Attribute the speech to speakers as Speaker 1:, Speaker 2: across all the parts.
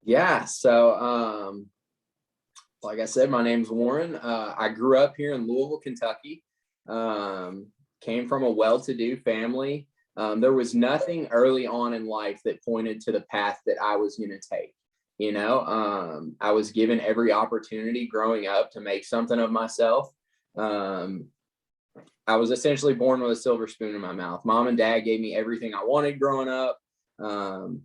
Speaker 1: Yeah. Like I said, my name's Warren. I grew up here in Louisville, Kentucky. Came from a well-to-do family. There was nothing early on in life that pointed to the path that I was going to take. I was given every opportunity growing up to make something of myself. Um, I was essentially born with a silver spoon in my mouth. Mom and dad gave me everything I wanted growing up. Um,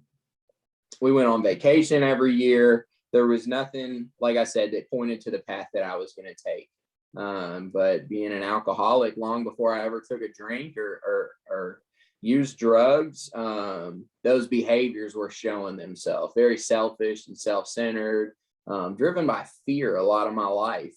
Speaker 1: we went on vacation every year. There was nothing, like I said, that pointed to the path that I was going to take. But being an alcoholic long before I ever took a drink or used drugs, those behaviors were showing themselves. Very selfish and self-centered, driven by fear a lot of my life.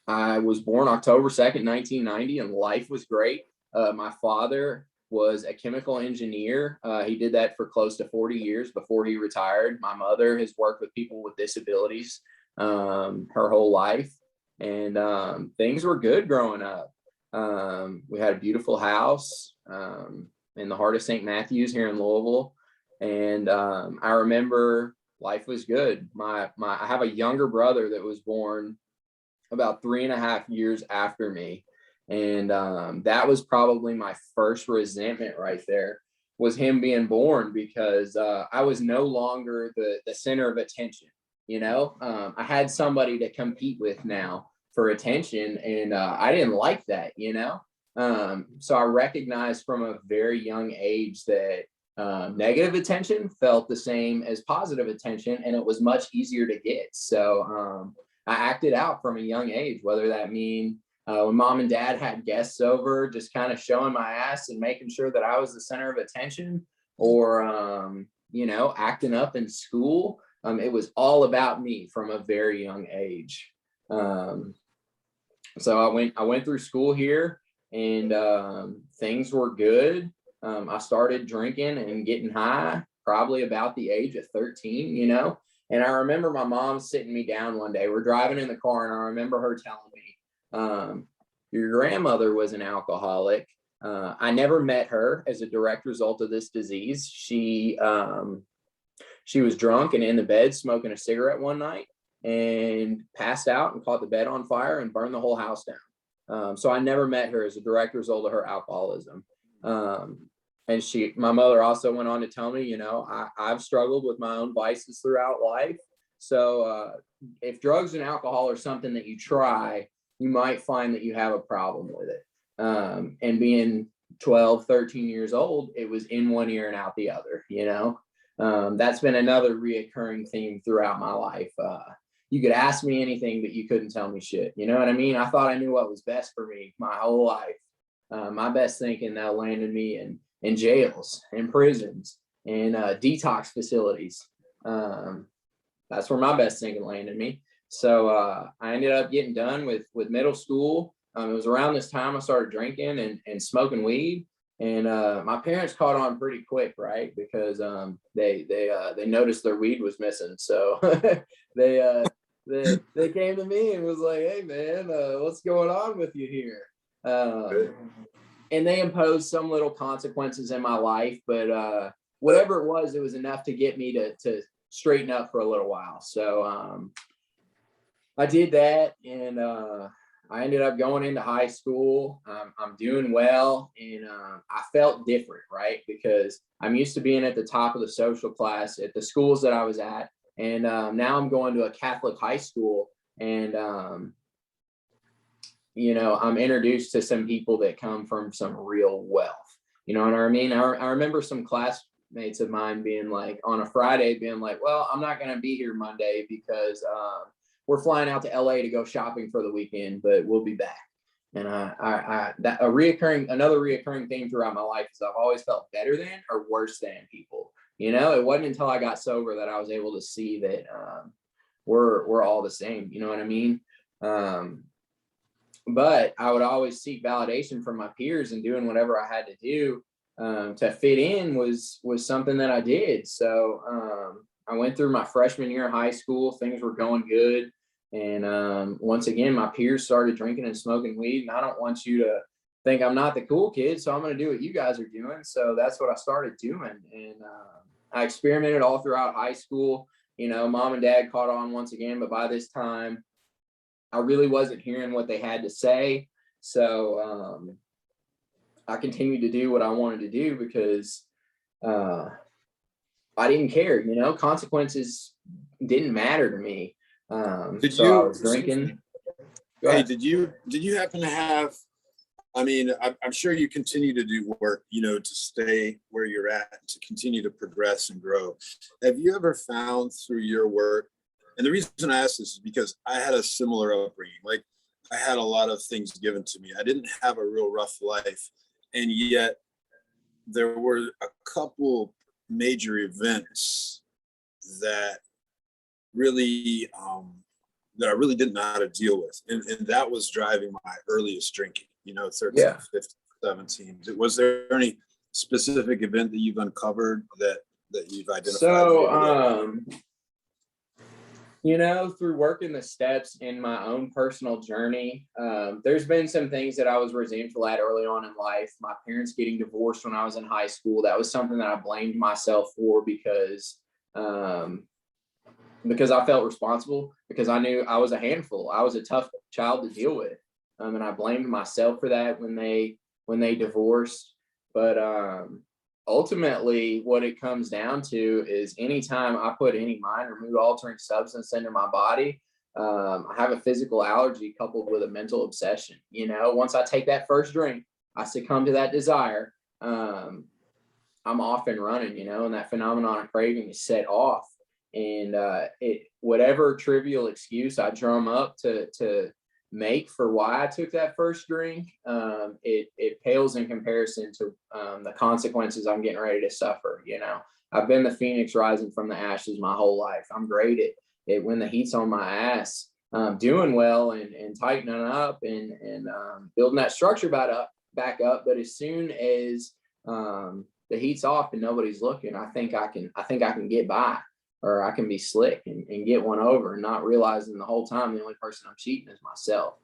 Speaker 1: I was born October 2nd, 1990, and life was great. My father was a chemical engineer. He did that for close to 40 years before he retired. My mother has worked with people with disabilities her whole life, and things were good growing up. We had a beautiful house in the heart of St. Matthews here in Louisville, and I remember life was good. I have a younger brother that was born about 3.5 years after me. And that was probably my first resentment right there, was him being born, because I was no longer the center of attention. I had somebody to compete with now for attention, and I didn't like that. So I recognized from a very young age that negative attention felt the same as positive attention, and it was much easier to get. So I acted out from a young age, whether that mean when mom and dad had guests over, just kind of showing my ass and making sure that I was the center of attention, or acting up in school. It was all about me from a very young age. So I went through school here, and things were good. I started drinking and getting high probably about the age of 13. And I remember my mom sitting me down one day. We're driving in the car, and I remember her telling me, your grandmother was an alcoholic. I never met her as a direct result of this disease. She was drunk and in the bed smoking a cigarette one night and passed out and caught the bed on fire and burned the whole house down. So I never met her as a direct result of her alcoholism. And my mother also went on to tell me, I've struggled with my own vices throughout life. So if drugs and alcohol are something that you try, you might find that you have a problem with it. And being 12, 13 years old, it was in one ear and out the other. That's been another reoccurring theme throughout my life. You could ask me anything, but you couldn't tell me shit. You know what I mean? I thought I knew what was best for me my whole life. My best thinking now landed me in jails, in prisons, in detox facilities. That's where my best thinking landed me. So I ended up getting done with middle school. It was around this time I started drinking and smoking weed. And my parents caught on pretty quick, right? Because they noticed their weed was missing. So they came to me and was like, "Hey man, what's going on with you here?" And they imposed some little consequences in my life, but whatever it was enough to get me to straighten up for a little while. So I did that, and I ended up going into high school. I'm doing well, and I felt different, right? Because I'm used to being at the top of the social class at the schools that I was at, and now I'm going to a Catholic high school, and I'm introduced to some people that come from some real wealth. You know what I mean? I remember some classmates of mine being like, on a Friday, being like, "Well, I'm not going to be here Monday because we're flying out to LA to go shopping for the weekend, but we'll be back." And another reoccurring theme throughout my life is I've always felt better than or worse than people. It wasn't until I got sober that I was able to see that we're all the same. You know what I mean? But I would always seek validation from my peers, and doing whatever I had to do to fit in was something that I did. So I went through my freshman year of high school. Things were going good. And once again, my peers started drinking and smoking weed. And I don't want you to think I'm not the cool kid, so I'm going to do what you guys are doing. So that's what I started doing. And I experimented all throughout high school. Mom and dad caught on once again, but by this time I really wasn't hearing what they had to say. So I continued to do what I wanted to do because I didn't care, consequences didn't matter to me. So I was drinking.
Speaker 2: Hey, did you happen to have, I'm sure you continue to do work, to stay where you're at, to continue to progress and grow. Have you ever found through your work, and the reason I ask this is because I had a similar upbringing. Like, I had a lot of things given to me. I didn't have a real rough life. And yet there were a couple major events that really, that I really didn't know how to deal with. And that was driving my earliest drinking, 13, 15, 17. Was there any specific event that you've uncovered that you've identified?
Speaker 1: So, through working the steps in my own personal journey, there's been some things that I was resentful at early on in life. My parents getting divorced when I was in high school, that was something that I blamed myself for because I felt responsible, because I knew I was a handful. I was a tough child to deal with. And I blamed myself for that when they divorced. But ultimately what it comes down to is anytime I put any mind or mood altering substance into my body, I have a physical allergy coupled with a mental obsession. Once I take that first drink, I succumb to that desire. I'm off and running, and that phenomenon of craving is set off. And whatever trivial excuse I drum up to make for why I took that first drink, it pales in comparison to the consequences I'm getting ready to suffer. I've been the phoenix rising from the ashes my whole life. I'm great at when the heat's on my ass, doing well and tightening up and building that structure back up. But as soon as the heat's off and nobody's looking, I think I can get by, or I can be slick and get one over, and not realizing the whole time the only person I'm cheating is myself.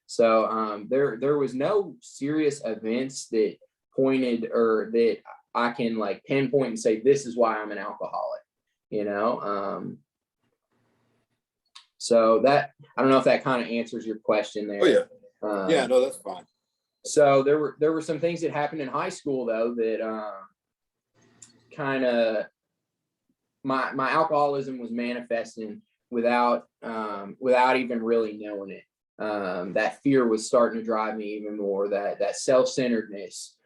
Speaker 1: So there was no serious events that pointed, or that I can like pinpoint and say, this is why I'm an alcoholic, so that, I don't know if that kind of answers your question there.
Speaker 2: Oh yeah. No, that's fine.
Speaker 1: So there were some things that happened in high school though that kind of, my alcoholism was manifesting without even really knowing it. That fear was starting to drive me even more, that self-centeredness,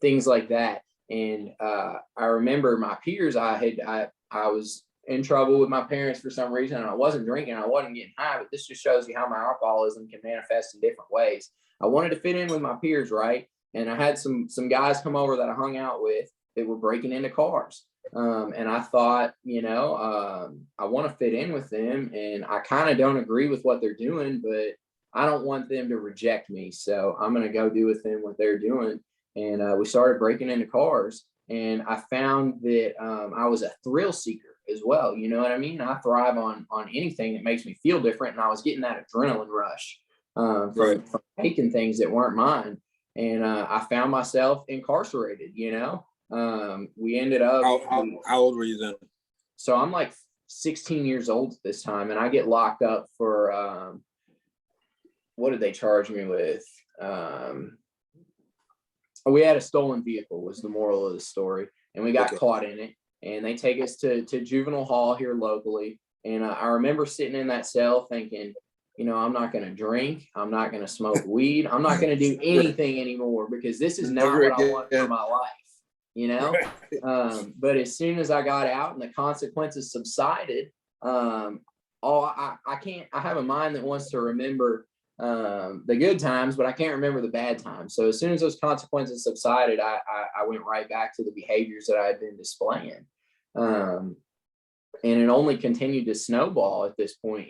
Speaker 1: things like that. And I remember my peers, I was in trouble with my parents for some reason, and I wasn't drinking, I wasn't getting high, but this just shows you how my alcoholism can manifest in different ways. I wanted to fit in with my peers, right? And I had some guys come over that I hung out with that were breaking into cars. And I thought, I want to fit in with them, and I kind of don't agree with what they're doing, but I don't want them to reject me. So I'm going to go do with them what they're doing. And we started breaking into cars, and I found that I was a thrill seeker as well. You know what I mean? I thrive on anything that makes me feel different. And I was getting that adrenaline rush from taking things that weren't mine. And I found myself incarcerated, we ended up.
Speaker 2: How old were you then?
Speaker 1: So I'm like 16 years old at this time, and I get locked up for what did they charge me with? We had a stolen vehicle was the moral of the story, and we got caught in it, and they take us to juvenile hall here locally. And I remember sitting in that cell thinking, I'm not going to drink. I'm not going to smoke weed. I'm not going to do anything anymore, because this is not what I want for my life. But as soon as I got out and the consequences subsided, I have a mind that wants to remember the good times, but I can't remember the bad times. So as soon as those consequences subsided, I went right back to the behaviors that I had been displaying. And it only continued to snowball at this point.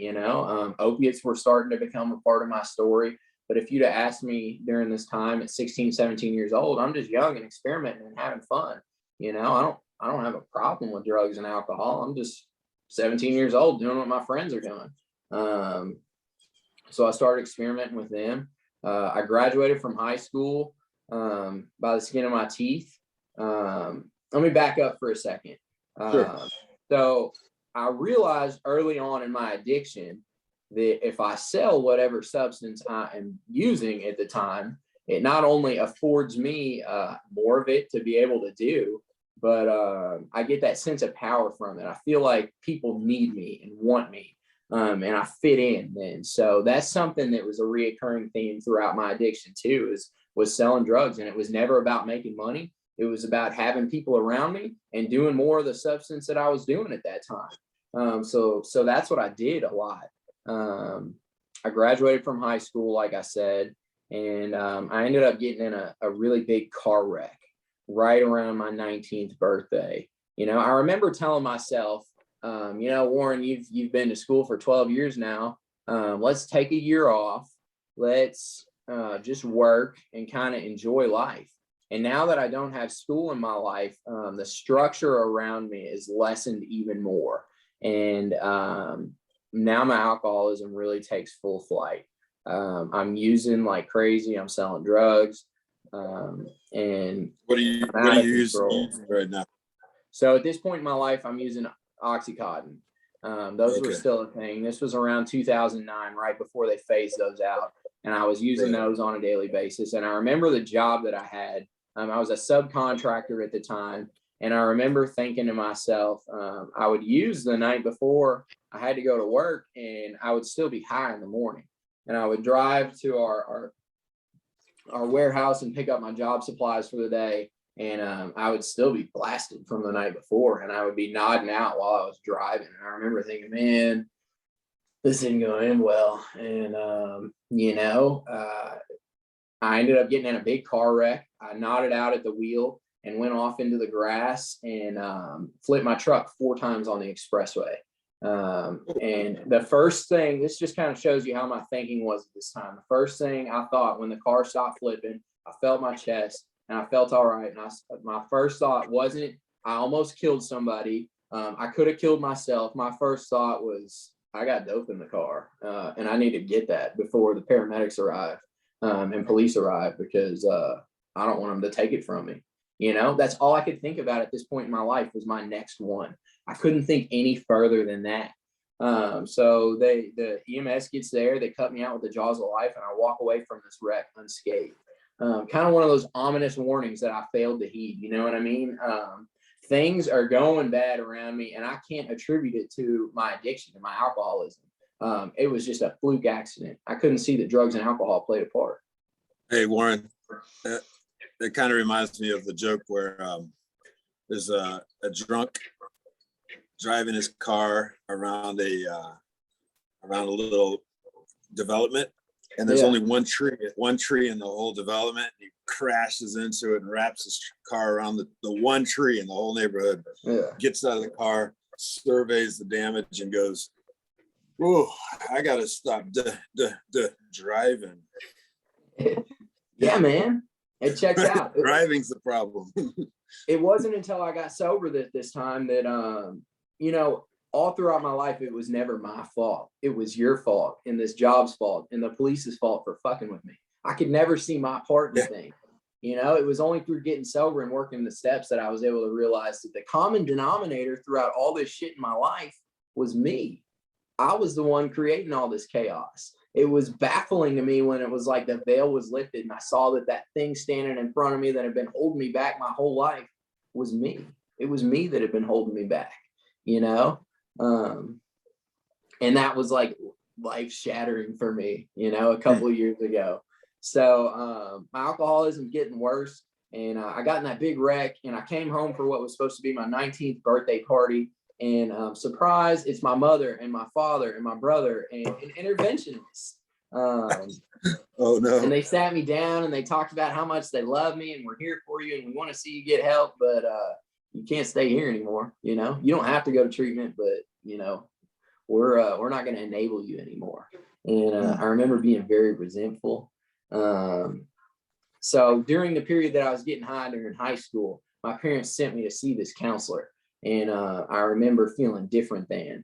Speaker 1: Opiates were starting to become a part of my story. But if you'd have asked me during this time at 16, 17 years old, I'm just young and experimenting and having fun. I don't have a problem with drugs and alcohol. I'm just 17 years old doing what my friends are doing. So I started experimenting with them. I graduated from high school by the skin of my teeth. Let me back up for a second.
Speaker 2: Sure.
Speaker 1: So I realized early on in my addiction that if I sell whatever substance I am using at the time, it not only affords me more of it to be able to do, but I get that sense of power from it. I feel like people need me and want me, and I fit in then. So that's something that was a reoccurring theme throughout my addiction too, was selling drugs. And it was never about making money. It was about having people around me and doing more of the substance that I was doing at that time. So that's what I did a lot. I graduated from high school, like I said, and I ended up getting in a really big car wreck right around my 19th birthday. I remember telling myself, Warren, you've been to school for 12 years now. Let's take a year off. Let's just work and kind of enjoy life. And now that I don't have school in my life, the structure around me is lessened even more. And now my alcoholism really takes full flight. I'm using like crazy. I'm selling drugs. And
Speaker 2: what do you use right now?
Speaker 1: So at this point in my life, I'm using Oxycontin. Those were still a thing. This was around 2009, right before they phased those out. And I was using those on a daily basis. And I remember the job that I had. I was a subcontractor at the time. And I remember thinking to myself, I would use the night before I had to go to work, and I would still be high in the morning. And I would drive to our warehouse and pick up my job supplies for the day. And I would still be blasted from the night before, and I would be nodding out while I was driving. And I remember thinking, man, this isn't going to end well. And, I ended up getting in a big car wreck. I nodded out at the wheel and went off into the grass and flipped my truck 4 times on the expressway. And the first thing, this just kind of shows you how my thinking was at this time. The first thing I thought when the car stopped flipping, I felt my chest and I felt all right. And my first thought wasn't, I almost killed somebody. I could have killed myself. My first thought was, I got dope in the car, and I need to get that before the paramedics arrive and police arrive, because I don't want them to take it from me. That's all I could think about at this point in my life was my next one. I couldn't think any further than that. So the EMS gets there, they cut me out with the jaws of life, and I walk away from this wreck unscathed. Kind of one of those ominous warnings that I failed to heed. You know what I mean? Things are going bad around me, and I can't attribute it to my addiction, to my alcoholism. It was just a fluke accident. I couldn't see that drugs and alcohol played a part.
Speaker 2: Hey, Warren, that kind of reminds me of the joke where there's a drunk driving his car around a little development, and there's only one tree in the whole development. He crashes into it and wraps his car around the one tree in the whole neighborhood. Gets out of the car, surveys the damage, and goes, "Whoa, I gotta stop driving."
Speaker 1: Yeah, man, it checks out.
Speaker 2: Driving's the problem.
Speaker 1: It wasn't until I got sober this time that all throughout my life, it was never my fault. It was your fault, and this job's fault, and the police's fault for fucking with me. I could never see my part in the thing. It was only through getting sober and working the steps that I was able to realize that the common denominator throughout all this shit in my life was me. I was the one creating all this chaos. It was baffling to me when it was like the veil was lifted and I saw that thing standing in front of me that had been holding me back my whole life was me. It was me that had been holding me back, and that was like life shattering for me, a couple of years ago. So my alcoholism getting worse, and I got in that big wreck, and I came home for what was supposed to be my 19th birthday party. And surprise, it's my mother and my father and my brother and an interventionist.
Speaker 2: Oh no.
Speaker 1: And they sat me down and they talked about how much they love me and we're here for you and we want to see you get help, but you can't stay here anymore. You don't have to go to treatment, but we're not going to enable you anymore. And I remember being very resentful. So during the period that I was getting high during high school, my parents sent me to see this counselor. And I remember feeling different then,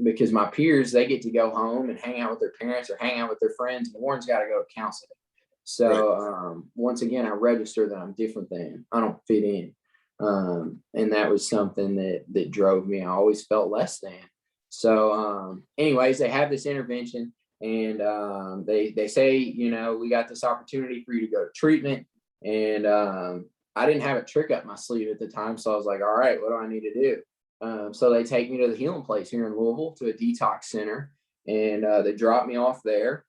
Speaker 1: because my peers, they get to go home and hang out with their parents or hang out with their friends. And Warren's got to go to counseling. So once again, I register that I'm different than. I don't fit in. And that was something that drove me. I always felt less than. So anyways, they have this intervention, and they say, we got this opportunity for you to go to treatment. And I didn't have a trick up my sleeve at the time. So I was like, all right, what do I need to do? So they take me to the healing place here in Louisville, to a detox center, and they drop me off there,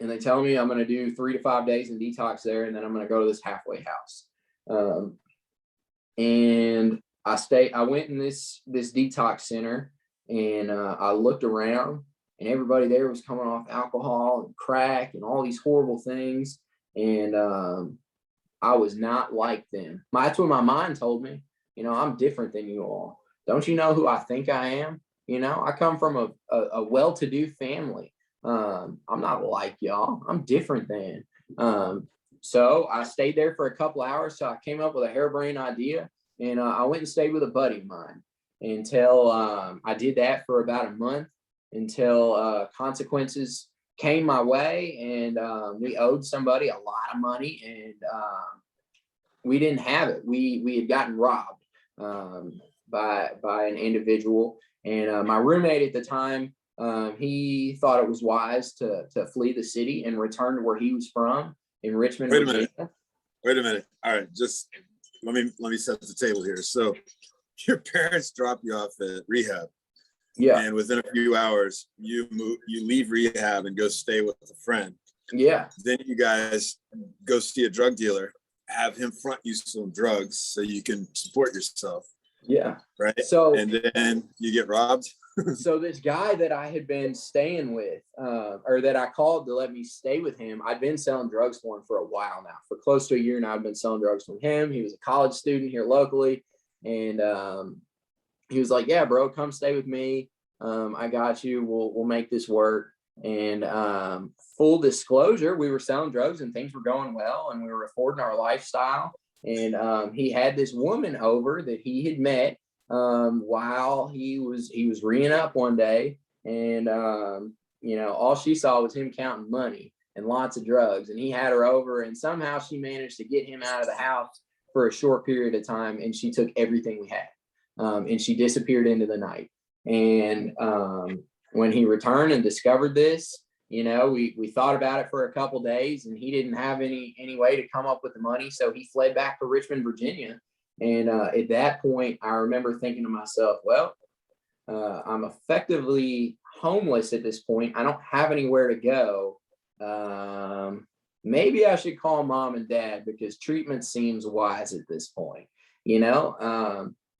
Speaker 1: and they tell me I'm going to do 3 to 5 days in detox there, and then I'm going to go to this halfway house. And I went in this detox center, and I looked around, and everybody there was coming off alcohol and crack and all these horrible things. And I was not like them. That's what my mind told me. I'm different than you all. Don't you know who I think I am? I come from a well-to-do family. I'm not like y'all. I'm different than. So I stayed there for a couple hours. So I came up with a harebrained idea, and I went and stayed with a buddy of mine until I did that for about a month, until consequences came my way, and we owed somebody a lot of money, and we didn't have it. We had gotten robbed by an individual, and my roommate at the time, he thought it was wise to flee the city and return to where he was from in Richmond, Virginia.
Speaker 2: Wait a minute. All right, just let me set the table here. So your parents drop you off at rehab.
Speaker 1: Yeah.
Speaker 2: And within a few hours, you leave rehab and go stay with a friend.
Speaker 1: Yeah.
Speaker 2: Then you guys go see a drug dealer, have him front you some drugs so you can support yourself.
Speaker 1: Yeah.
Speaker 2: Right.
Speaker 1: So,
Speaker 2: and then you get robbed.
Speaker 1: So this guy that I had been staying with, or that I called to let me stay with him, I'd been selling drugs for him for a while now. For close to a year now, I've been selling drugs from him. He was a college student here locally. And he was like, yeah, bro, come stay with me. I got you. We'll make this work. And full disclosure, we were selling drugs and things were going well, and we were affording our lifestyle. And he had this woman over that he had met while he was reeing up one day. And all she saw was him counting money and lots of drugs. And he had her over, and somehow she managed to get him out of the house for a short period of time. And she took everything we had. And she disappeared into the night. And when he returned and discovered this, we thought about it for a couple days, and he didn't have any way to come up with the money. So he fled back to Richmond, Virginia. And at that point, I remember thinking to myself, well, I'm effectively homeless at this point. I don't have anywhere to go. Maybe I should call mom and dad, because treatment seems wise at this point.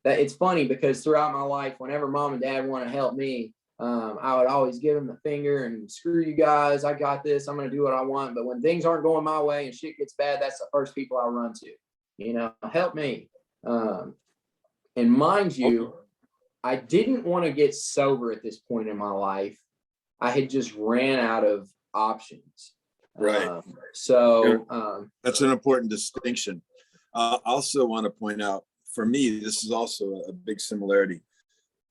Speaker 1: That it's funny, because throughout my life, whenever mom and dad want to help me, I would always give them the finger and screw you guys. I got this. I'm going to do what I want. But when things aren't going my way and shit gets bad, that's the first people I run to, help me. And mind you, I didn't want to get sober at this point in my life. I had just ran out of options.
Speaker 2: Right.
Speaker 1: That's
Speaker 2: an important distinction. I also want to point out, for me, this is also a big similarity.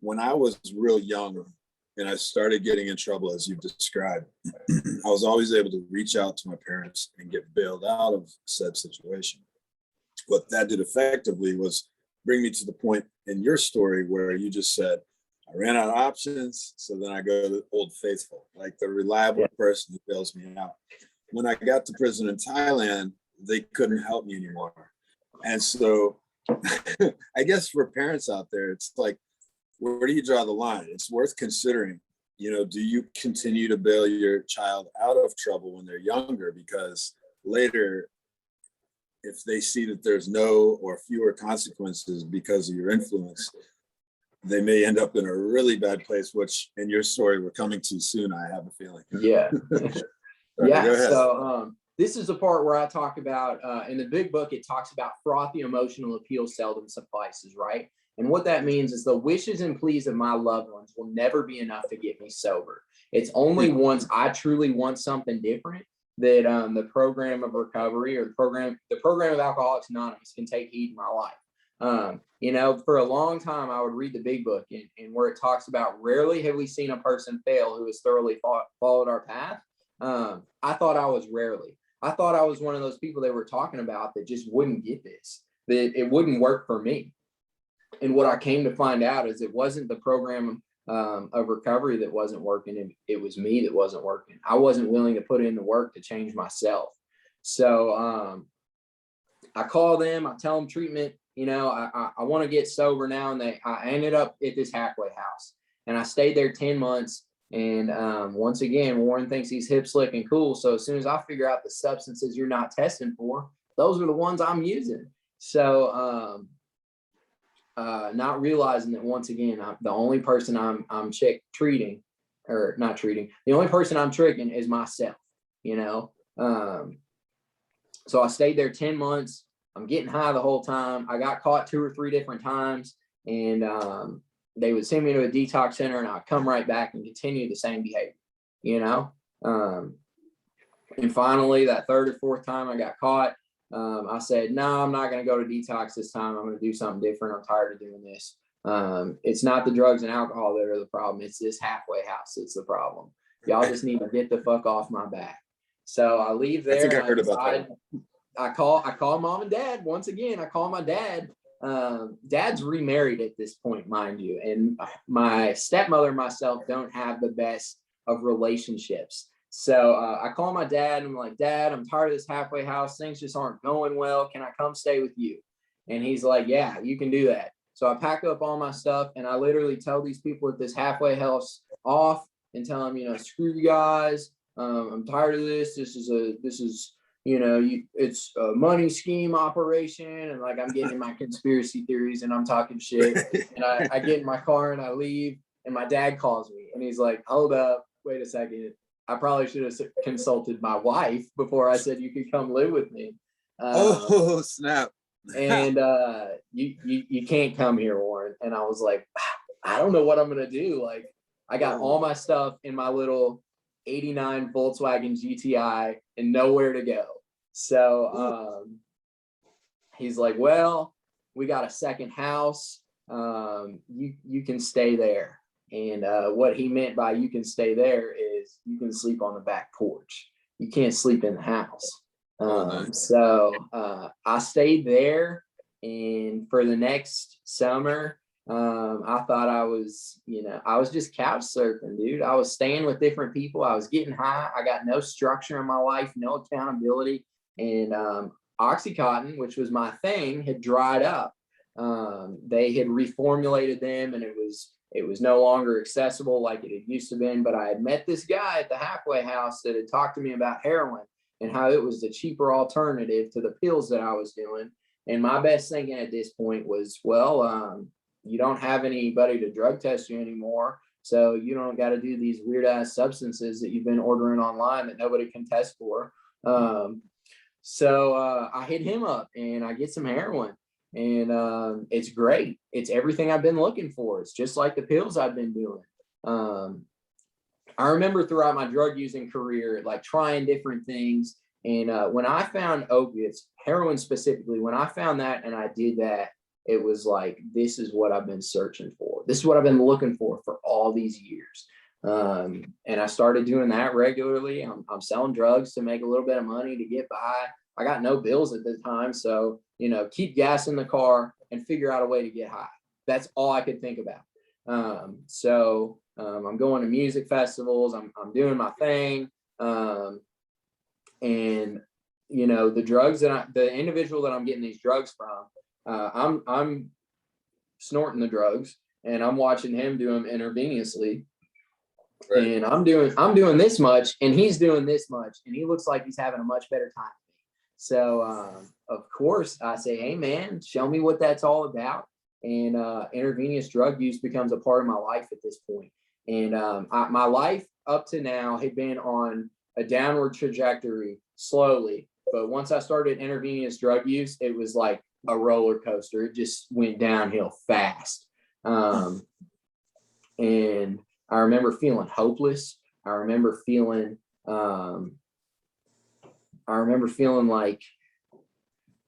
Speaker 2: When I was real young and I started getting in trouble, as you've described, I was always able to reach out to my parents and get bailed out of said situation. What that did effectively was bring me to the point in your story where you just said, I ran out of options, so then I go to Old Faithful, like the reliable person who bails me out. When I got to prison in Thailand, they couldn't help me anymore. And so I guess for parents out there, it's like, where do you draw the line? It's worth considering. Do you continue to bail your child out of trouble when they're younger? Because later, if they see that there's no or fewer consequences because of your influence, they may end up in a really bad place, which in your story we're coming to soon, I have a feeling.
Speaker 1: Yeah.
Speaker 2: Right,
Speaker 1: yeah. So this is the part where I talk about, in the big book, it talks about frothy emotional appeal seldom suffices, right? And what that means is the wishes and pleas of my loved ones will never be enough to get me sober. It's only once I truly want something different that the program of recovery, or the program of Alcoholics Anonymous, can take heed in my life. For a long time, I would read the big book, and where it talks about rarely have we seen a person fail who has thoroughly followed our path. I thought I was rarely. I thought I was one of those people they were talking about that just wouldn't get this. that it wouldn't work for me. And what I came to find out is it wasn't the program of recovery that wasn't working. It was me that wasn't working. I wasn't willing to put in the work to change myself. So I call them, I tell them treatment, you know, I want to get sober now. And I ended up at this halfway house, and I stayed there 10 months. And once again, Warren thinks he's hip, slick, and cool. So as soon as I figure out the substances you're not testing for, those are the ones I'm using. So not realizing that, once again, the only person I'm treating, or not treating, the only person I'm tricking is myself, you know. So I stayed there 10 months. I'm getting high the whole time. I got caught 2 or 3 different times, and they would send me to a detox center, and I'd come right back and continue the same behavior, you know. And finally, that 3rd or 4th time I got caught, I said, no, I'm not going to go to detox this time. I'm going to do something different. I'm tired of doing this. It's not the drugs and alcohol that are the problem. It's this halfway house that's the problem. Y'all just need to get the fuck off my back. So I leave there. I think I heard about that. I call mom and dad. Once again, I call my dad. Dad's remarried at this point, mind you. And my stepmother and myself don't have the best of relationships. So I call my dad, and I'm like, Dad, I'm tired of this halfway house. Things just aren't going well. Can I come stay with you? And he's like, yeah, you can do that. So I pack up all my stuff, and I literally tell these people at this halfway house off and tell them, you know, screw you guys. I'm tired of this. This is, you know, it's a money scheme operation. And like, I'm getting in my conspiracy theories and I'm talking shit. And I get in my car and I leave, and my dad calls me, and he's like, hold up, wait a second. I probably should have consulted my wife before I said you could come live with me.
Speaker 2: Oh, snap.
Speaker 1: And you can't come here, Warren. And I was like, I don't know what I'm going to do. Like, I got all my stuff in my little 89 Volkswagen GTI and nowhere to go. So he's like, well, we got a second house. You can stay there. And what he meant by you can stay there is you can sleep on the back porch. You can't sleep in the house. So I stayed there, and for the next summer, I thought I was just couch surfing, dude. I was staying with different people. I was getting high. I got no structure in my life, no accountability. And Oxycontin, which was my thing, had dried up. They had reformulated them, and it was no longer accessible like it had used to been. But I had met this guy at the halfway house that had talked to me about heroin and how it was the cheaper alternative to the pills that I was doing. And my best thinking at this point was, well, you don't have anybody to drug test you anymore, so you don't got to do these weird ass substances that you've been ordering online that nobody can test for. So I hit him up, and I get some heroin, and it's great. It's everything I've been looking for. It's just like the pills I've been doing. I remember throughout my drug using career, like trying different things. And when I found opiates, heroin specifically, when I found that and I did that, it was like, this is what I've been searching for. This is what I've been looking for all these years. And I started doing that regularly. I'm selling drugs to make a little bit of money to get by. I got no bills at the time. So, you know, keep gas in the car and figure out a way to get high. That's all I could think about. So I'm going to music festivals. I'm doing my thing. And, you know, the individual that I'm getting these drugs from, I'm snorting the drugs, and I'm watching him do them intravenously. Right. And I'm doing this much, and he's doing this much, and he looks like he's having a much better time. So, of course, I say, hey, man, show me what that's all about. And intravenous drug use becomes a part of my life at this point. And my life up to now had been on a downward trajectory slowly. But once I started intravenous drug use, it was like a roller coaster. It just went downhill fast. And I remember feeling hopeless. I remember feeling like,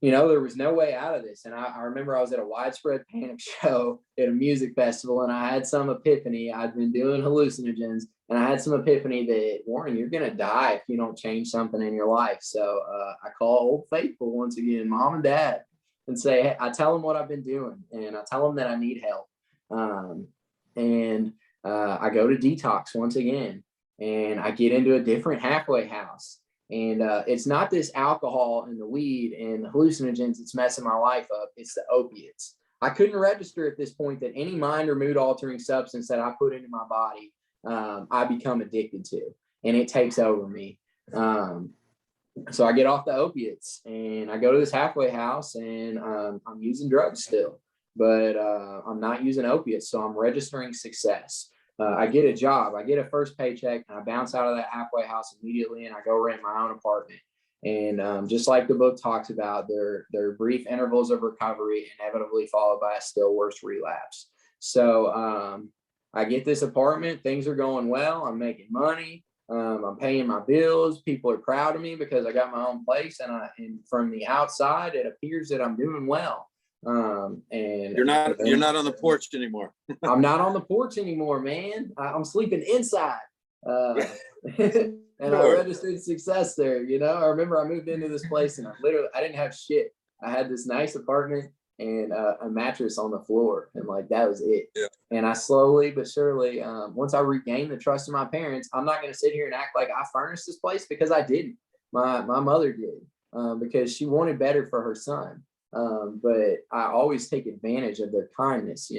Speaker 1: you know, there was no way out of this. And I remember I was at a Widespread Panic show at a music festival, and I had some epiphany. I'd been doing hallucinogens, and I had some epiphany that, Warren, you're going to die if you don't change something in your life. So I call Old Faithful once again, mom and dad. and say, hey, I tell them what I've been doing, and I tell them that I need help. And I go to detox once again, and I get into a different halfway house. And it's not this alcohol and the weed and the hallucinogens that's messing my life up. It's the opiates. I couldn't register at this point that any mind or mood altering substance that I put into my body, I become addicted to, and it takes over me. So I get off the opiates and I go to this halfway house, and I'm using drugs still, but I'm not using opiates. So I'm registering success. I get a job, I get a first paycheck, and I bounce out of that halfway house immediately, and I go rent my own apartment. And just like the book talks about, their brief intervals of recovery inevitably followed by a still worse relapse. So I get this apartment, things are going well, I'm making money, I'm paying my bills, people are proud of me because I got my own place, and from the outside, it appears that I'm doing well. And
Speaker 2: you're not on the porch anymore.
Speaker 1: I'm not on the porch anymore, man. I'm sleeping inside. And I registered success there. I remember I moved into this place, and I didn't have shit. I had this nice apartment and a mattress on the floor, and like that was it.
Speaker 2: Yeah.
Speaker 1: And I slowly but surely, once I regained the trust of my parents, I'm not going to sit here and act like I furnished this place, because I didn't. My mother did, because she wanted better for her son. But I always take advantage of their kindness,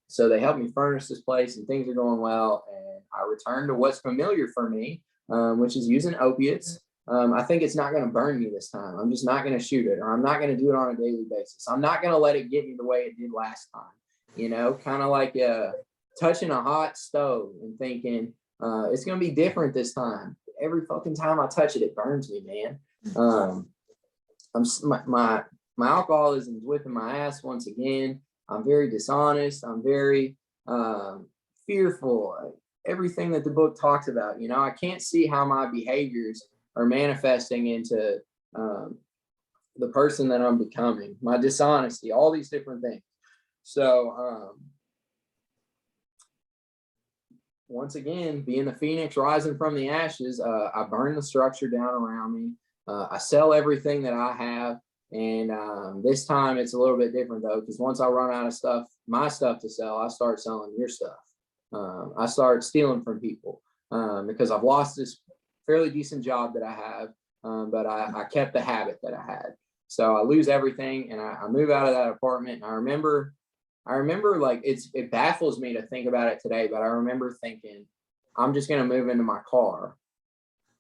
Speaker 1: so they helped me furnish this place, and things are going well. And I return to what's familiar for me, which is using opiates. I think it's not going to burn me this time. I'm just not going to shoot it, or I'm not going to do it on a daily basis. I'm not going to let it get me the way it did last time, kind of like touching a hot stove and thinking it's going to be different this time. Every fucking time I touch it, it burns me, man. My alcoholism is whipping my ass once again. I'm very dishonest. I'm very fearful. Everything that the book talks about, I can't see how my behaviors are manifesting into the person that I'm becoming. My dishonesty, all these different things. So once again, being the phoenix rising from the ashes, I burn the structure down around me. I sell everything that I have. And this time it's a little bit different though, because once I run out of my stuff to sell, I start selling your stuff. I start stealing from people because I've lost this fairly decent job that I have, but I kept the habit that I had. So I lose everything, and I move out of that apartment. And I remember like it baffles me to think about it today, but I remember thinking, I'm just going to move into my car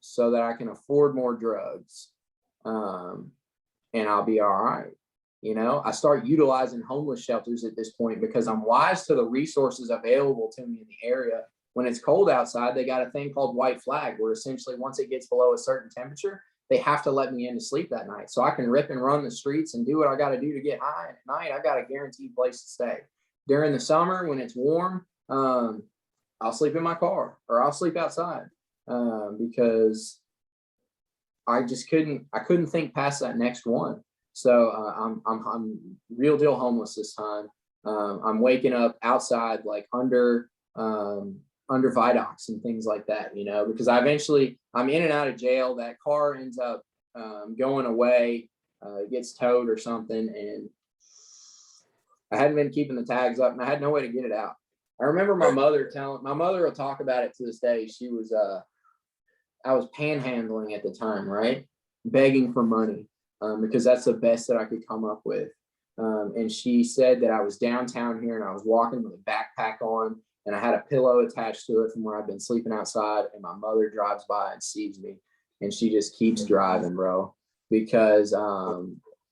Speaker 1: so that I can afford more drugs. And I'll be all right. I start utilizing homeless shelters at this point because I'm wise to the resources available to me in the area. When it's cold outside, they got a thing called white flag, where essentially once it gets below a certain temperature, they have to let me in to sleep that night. So I can rip and run the streets and do what I got to do to get high. And at night, I got a guaranteed place to stay. During the summer, when it's warm, I'll sleep in my car, or I'll sleep outside, because I couldn't think past that next one. So I'm real deal homeless this time. I'm waking up outside, like under viaducts and things like that, because I'm in and out of jail. That car ends up going away, gets towed or something, and I hadn't been keeping the tags up, and I had no way to get it out. I remember my mother will talk about it to this day. I was panhandling at the time, right? Begging for money, because that's the best that I could come up with. And she said that I was downtown here, and I was walking with a backpack on, and I had a pillow attached to it from where I've been sleeping outside. And my mother drives by and sees me, and she just keeps driving, bro, because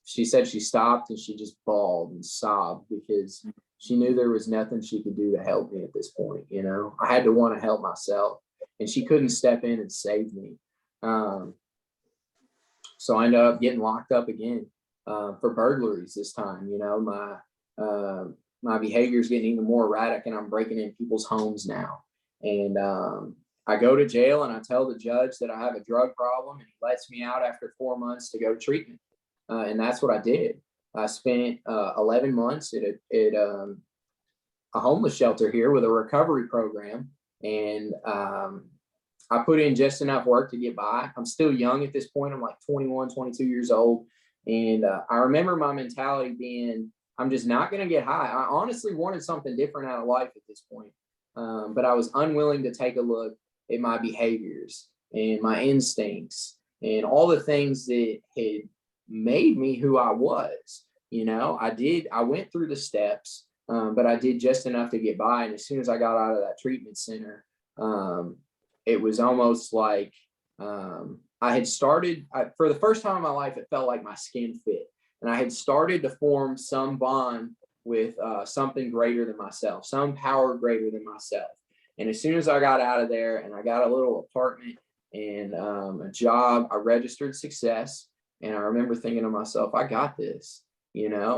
Speaker 1: she said she stopped and she just bawled and sobbed because she knew there was nothing she could do to help me at this point. I had to want to help myself. And she couldn't step in and save me. So I ended up getting locked up again for burglaries this time. My behavior is getting even more erratic, and I'm breaking in people's homes now. And I go to jail, and I tell the judge that I have a drug problem, and he lets me out after 4 months to go to treatment. And that's what I did. I spent 11 months at a homeless shelter here with a recovery program. And I put in just enough work to get by. I'm still young at this point. I'm like 21, 22 years old. And I remember my mentality being, I'm just not going to get high. I honestly wanted something different out of life at this point. But I was unwilling to take a look at my behaviors and my instincts and all the things that had made me who I was. I went through the steps, but I did just enough to get by. And as soon as I got out of that treatment center, it was almost like I had started, for the first time in my life, it felt like my skin fit. And I had started to form some bond with something greater than myself, some power greater than myself. And as soon as I got out of there and I got a little apartment and a job, I registered success. And I remember thinking to myself, I got this, and I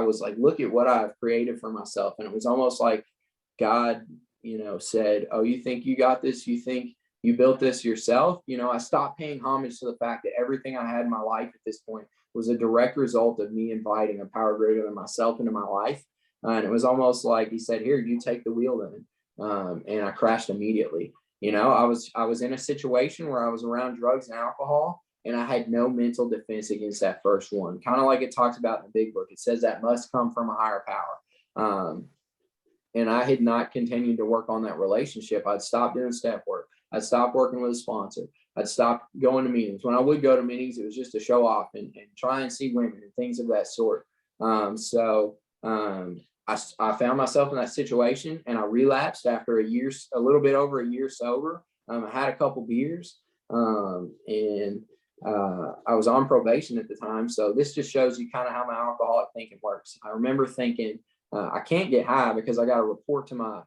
Speaker 1: was like, look at what I've created for myself. And it was almost like God, said, oh, you think you got this? You think you built this yourself? I stopped paying homage to the fact that everything I had in my life at this point was a direct result of me inviting a power greater than myself into my life. And it was almost like he said, here, you take the wheel then. And I crashed immediately. I was in a situation where I was around drugs and alcohol, and I had no mental defense against that first one. Kind of like it talks about in the big book. It says that must come from a higher power. And I had not continued to work on that relationship. I'd stopped doing step work. I'd stopped working with a sponsor. I'd stopped going to meetings. When I would go to meetings, it was just to show off and try and see women and things of that sort. I found myself in that situation, and I relapsed after a little bit over a year sober. I had a couple beers, and I was on probation at the time. So this just shows you kind of how my alcoholic thinking works. I remember thinking, I can't get high because I got to report to my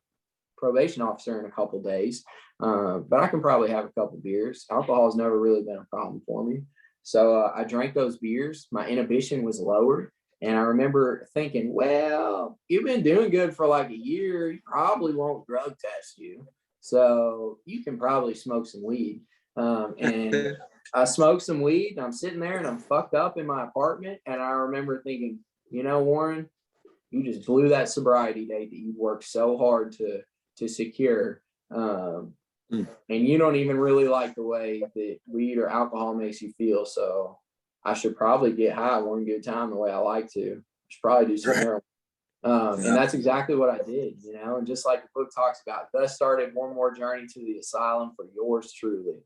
Speaker 1: probation officer in a couple days. But I can probably have a couple beers. Alcohol has never really been a problem for me. So I drank those beers. My inhibition was lowered. And I remember thinking, well, you've been doing good for like a year. You probably won't drug test you. So you can probably smoke some weed. And I smoked some weed, and I'm sitting there and I'm fucked up in my apartment. And I remember thinking, Warren, you just blew that sobriety date that you worked so hard to secure. And you don't even really like the way that weed or alcohol makes you feel. So I should probably get high one good time the way I like to. I should probably do some heroin. And that's exactly what I did, and just like the book talks about, thus started one more journey to the asylum for yours truly.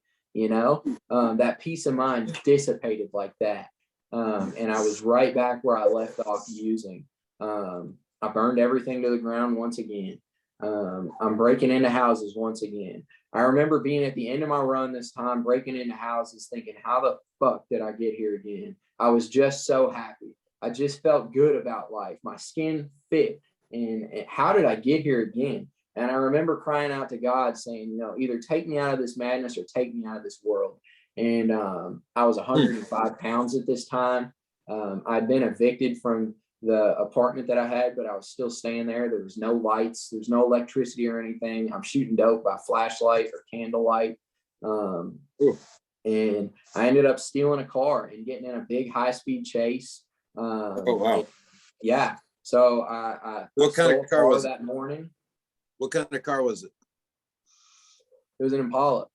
Speaker 1: That peace of mind dissipated like that. And I was right back where I left off using. I burned everything to the ground once again. I'm breaking into houses once again. I remember being at the end of my run this time, breaking into houses, thinking, how the fuck did I get here again? I was just so happy. I just felt good about life. My skin fit. And how did I get here again? And I remember crying out to God saying, either take me out of this madness or take me out of this world. And I was 105 pounds at this time. I'd been evicted from the apartment that I had, but I was still staying there. There was no lights. There's no electricity or anything. I'm shooting dope by flashlight or candlelight. And I ended up stealing a car and getting in a big high-speed chase.
Speaker 2: Oh, wow.
Speaker 1: Yeah. So I
Speaker 2: what kind of car was
Speaker 1: that morning?
Speaker 2: What kind of car was it?
Speaker 1: It was an Impala.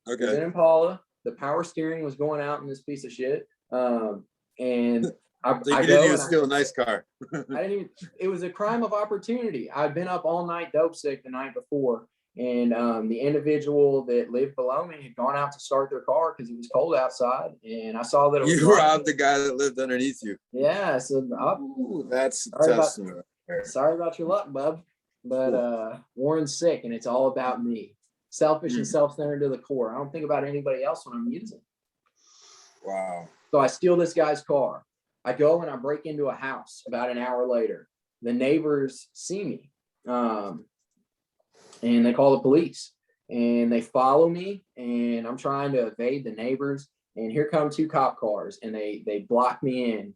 Speaker 2: Okay.
Speaker 1: It was an Impala. The power steering was going out in this piece of shit. And
Speaker 2: So you didn't even steal a nice car.
Speaker 1: It was a crime of opportunity. I'd been up all night dope sick the night before. And the individual that lived below me had gone out to start their car because it was cold outside. And I saw that it was.
Speaker 2: You robbed the guy that lived underneath you.
Speaker 1: Yeah. So
Speaker 2: that's a testament.
Speaker 1: Sorry about your luck, bub. But Warren's sick, and it's all about me. Selfish and self-centered to the core. I don't think about anybody else when I'm using.
Speaker 2: Wow.
Speaker 1: So I steal this guy's car. I go and I break into a house about an hour later. The neighbors see me, and they call the police, and they follow me, and I'm trying to evade the neighbors, and here come two cop cars, and they block me in.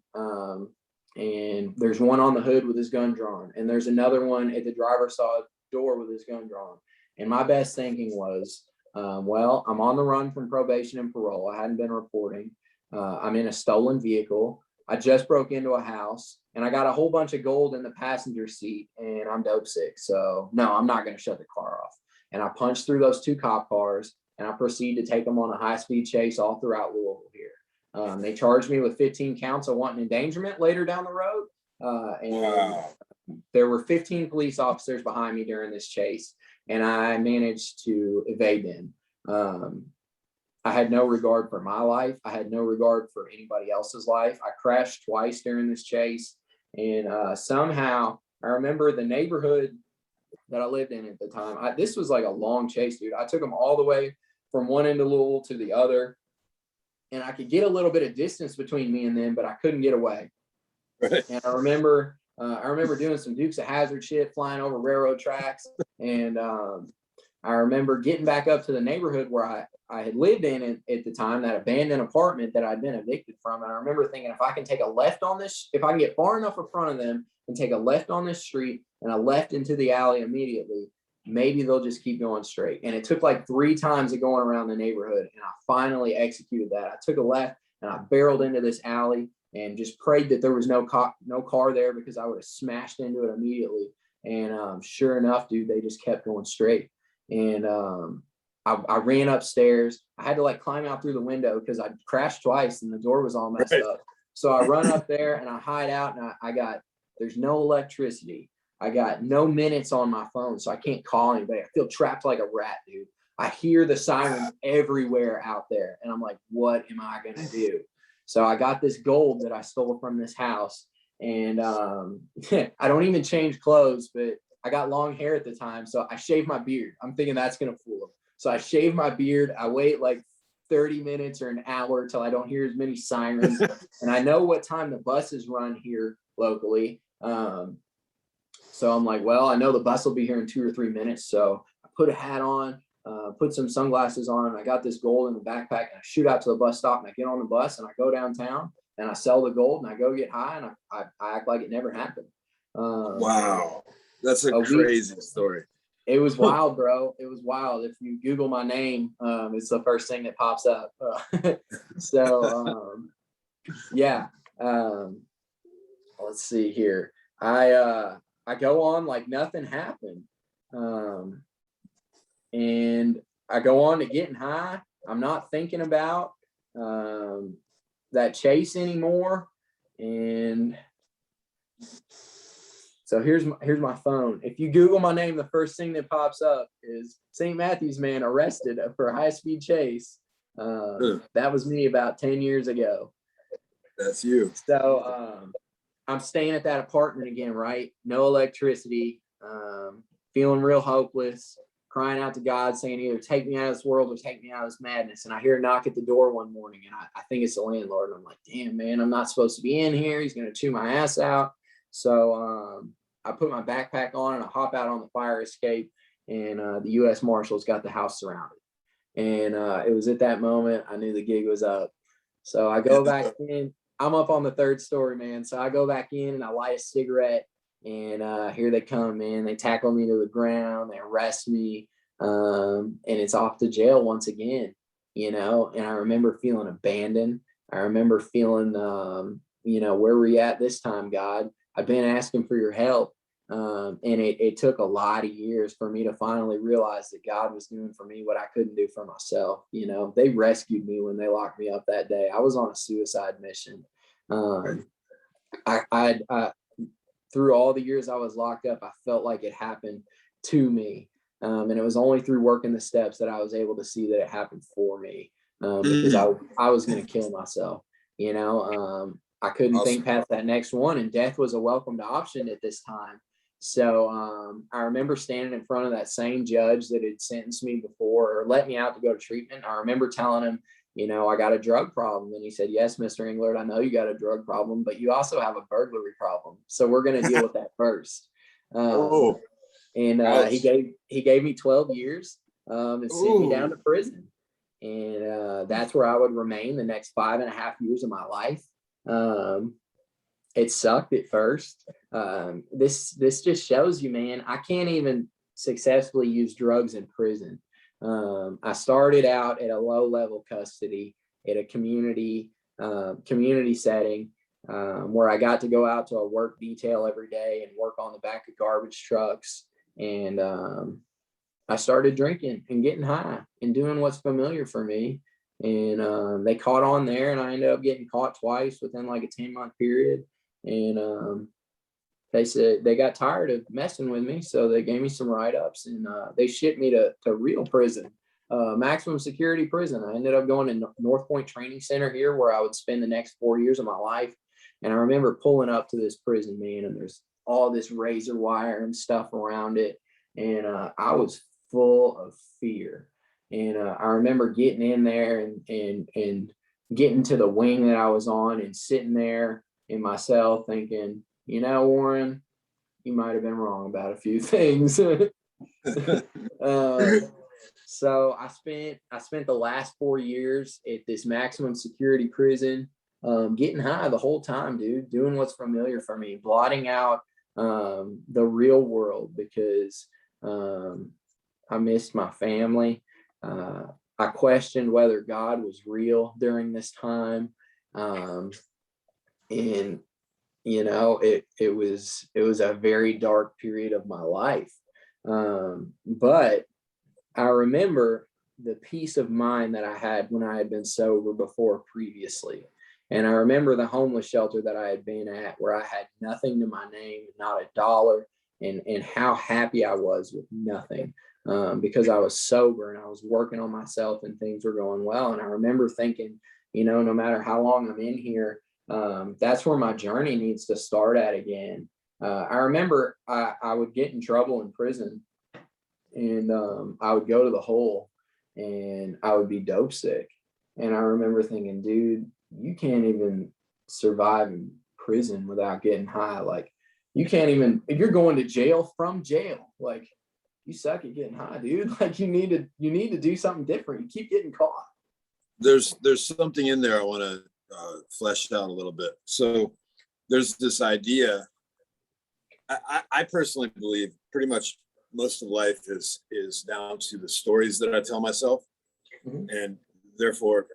Speaker 1: And there's one on the hood with his gun drawn, and there's another one at the driver's side door with his gun drawn. And my best thinking was, well, I'm on the run from probation and parole. I hadn't been reporting. I'm in a stolen vehicle. I just broke into a house, and I got a whole bunch of gold in the passenger seat, and I'm dope sick. So no, I'm not going to shut the car off. And I punched through those two cop cars, and I proceed to take them on a high-speed chase all throughout Louisville here. They charged me with 15 counts of wanton endangerment later down the road. And there were 15 police officers behind me during this chase, and I managed to evade them. I had no regard for my life. I had no regard for anybody else's life. I crashed twice during this chase. And somehow I remember the neighborhood that I lived in at the time. This was like a long chase, dude. I took them all the way from one end of Louisville to the other. And I could get a little bit of distance between me and them, but I couldn't get away.
Speaker 2: Right.
Speaker 1: And I remember doing some Dukes of Hazzard shit, flying over railroad tracks. And I remember getting back up to the neighborhood where I had lived in at the time, that abandoned apartment that I'd been evicted from. And I remember thinking, if I can take a left on this, if I can get far enough in front of them and take a left on this street and a left into the alley immediately, maybe they'll just keep going straight. And it took like 3 times of going around the neighborhood, and I finally executed that. I took a left and I barreled into this alley and just prayed that there was no car there, because I would have smashed into it immediately. And sure enough, dude, they just kept going straight. And I ran upstairs. I had to like climb out through the window because I crashed twice and the door was all messed up. So I run up there and I hide out, and there's no electricity. I got no minutes on my phone, so I can't call anybody. I feel trapped like a rat, dude. I hear the sirens everywhere out there, and I'm like, what am I going to do? So I got this gold that I stole from this house, and I don't even change clothes, but I got long hair at the time, so I shaved my beard. I'm thinking that's going to fool them. So I shave my beard. I wait like 30 minutes or an hour till I don't hear as many sirens. And I know what time the buses run here locally. So I'm like, well, I know the bus will be here in 2 or 3 minutes. So I put a hat on, put some sunglasses on, and I got this gold in the backpack, and I shoot out to the bus stop, and I get on the bus and I go downtown and I sell the gold and I go get high, and I act like it never happened.
Speaker 2: Wow. That's a crazy story.
Speaker 1: It was wild, bro. It was wild. If you Google my name, it's the first thing that pops up. Yeah. Let's see here. I go on like nothing happened. And I go on to getting high. I'm not thinking about that chase anymore. And so here's my phone. If you Google my name, the first thing that pops up is St. Matthews man arrested for high-speed chase. That was me about 10 years ago.
Speaker 2: That's you.
Speaker 1: So I'm staying at that apartment again, right? No electricity, feeling real hopeless, crying out to God, saying either take me out of this world or take me out of this madness. And I hear a knock at the door one morning, and I think it's the landlord. And I'm like, damn, man, I'm not supposed to be in here. He's going to chew my ass out. So I put my backpack on and I hop out on the fire escape, and the U.S. Marshals got the house surrounded. And it was at that moment I knew the gig was up. So I go back in. I'm up on the 3rd story, man. So I go back in and I light a cigarette, and here they come, man. They tackle me to the ground. They arrest me, and it's off to jail once again, And I remember feeling abandoned. I remember feeling, where were you at this time, God? I've been asking for your help. And it took a lot of years for me to finally realize that God was doing for me what I couldn't do for myself. They rescued me when they locked me up that day. I was on a suicide mission. I through all the years I was locked up, I felt like it happened to me. And it was only through working the steps that I was able to see that it happened for me. Because I was going to kill myself, I couldn't think past that next one, and death was a welcomed option at this time. So I remember standing in front of that same judge that had sentenced me before or let me out to go to treatment. I remember telling him, I got a drug problem. And he said, yes, Mr. Englert, I know you got a drug problem, but you also have a burglary problem. So we're going to deal with that first. And he gave me 12 years and sent me down to prison. And that's where I would remain the next 5.5 years of my life. It sucked at first. This just shows you, man, I can't even successfully use drugs in prison. I started out at a low level custody at a community setting, where I got to go out to a work detail every day and work on the back of garbage trucks. And I started drinking and getting high and doing what's familiar for me. and they caught on there, and I ended up getting caught twice within like a 10-month period. And they said they got tired of messing with me, so they gave me some write-ups, and they shipped me to real prison, maximum security prison. I ended up going to North Point Training Center here, where I would spend the next 4 years of my life. And I remember pulling up to this prison, man, and there's all this razor wire and stuff around it, and I was full of fear. And I remember getting in there and getting to the wing that I was on and sitting there in my cell thinking, you know, Warren, you might have been wrong about a few things. So I spent the last 4 years at this maximum security prison, getting high the whole time, dude, doing what's familiar for me, blotting out the real world, because I missed my family. I questioned whether God was real during this time. And you know, it was a very dark period of my life. But I remember the peace of mind that I had when I had been sober before previously. And I remember the homeless shelter that I had been at, where I had nothing to my name, not a dollar, and how happy I was with nothing, because I was sober and I was working on myself and things were going well. And I remember thinking, you know, no matter how long I'm in here, that's where my journey needs to start at again. I remember I would get in trouble in prison, and I would go to the hole and I would be dope sick. And I remember thinking, dude, you can't even survive in prison without getting high. Like, you can't even, if you're going to jail from jail, like, you suck at getting high, dude. Like, you need to do something different. You keep getting caught.
Speaker 2: There's something in there I want to flesh out a little bit. So there's this idea. I personally believe pretty much most of life is down to the stories that I tell myself. Mm-hmm. And therefore,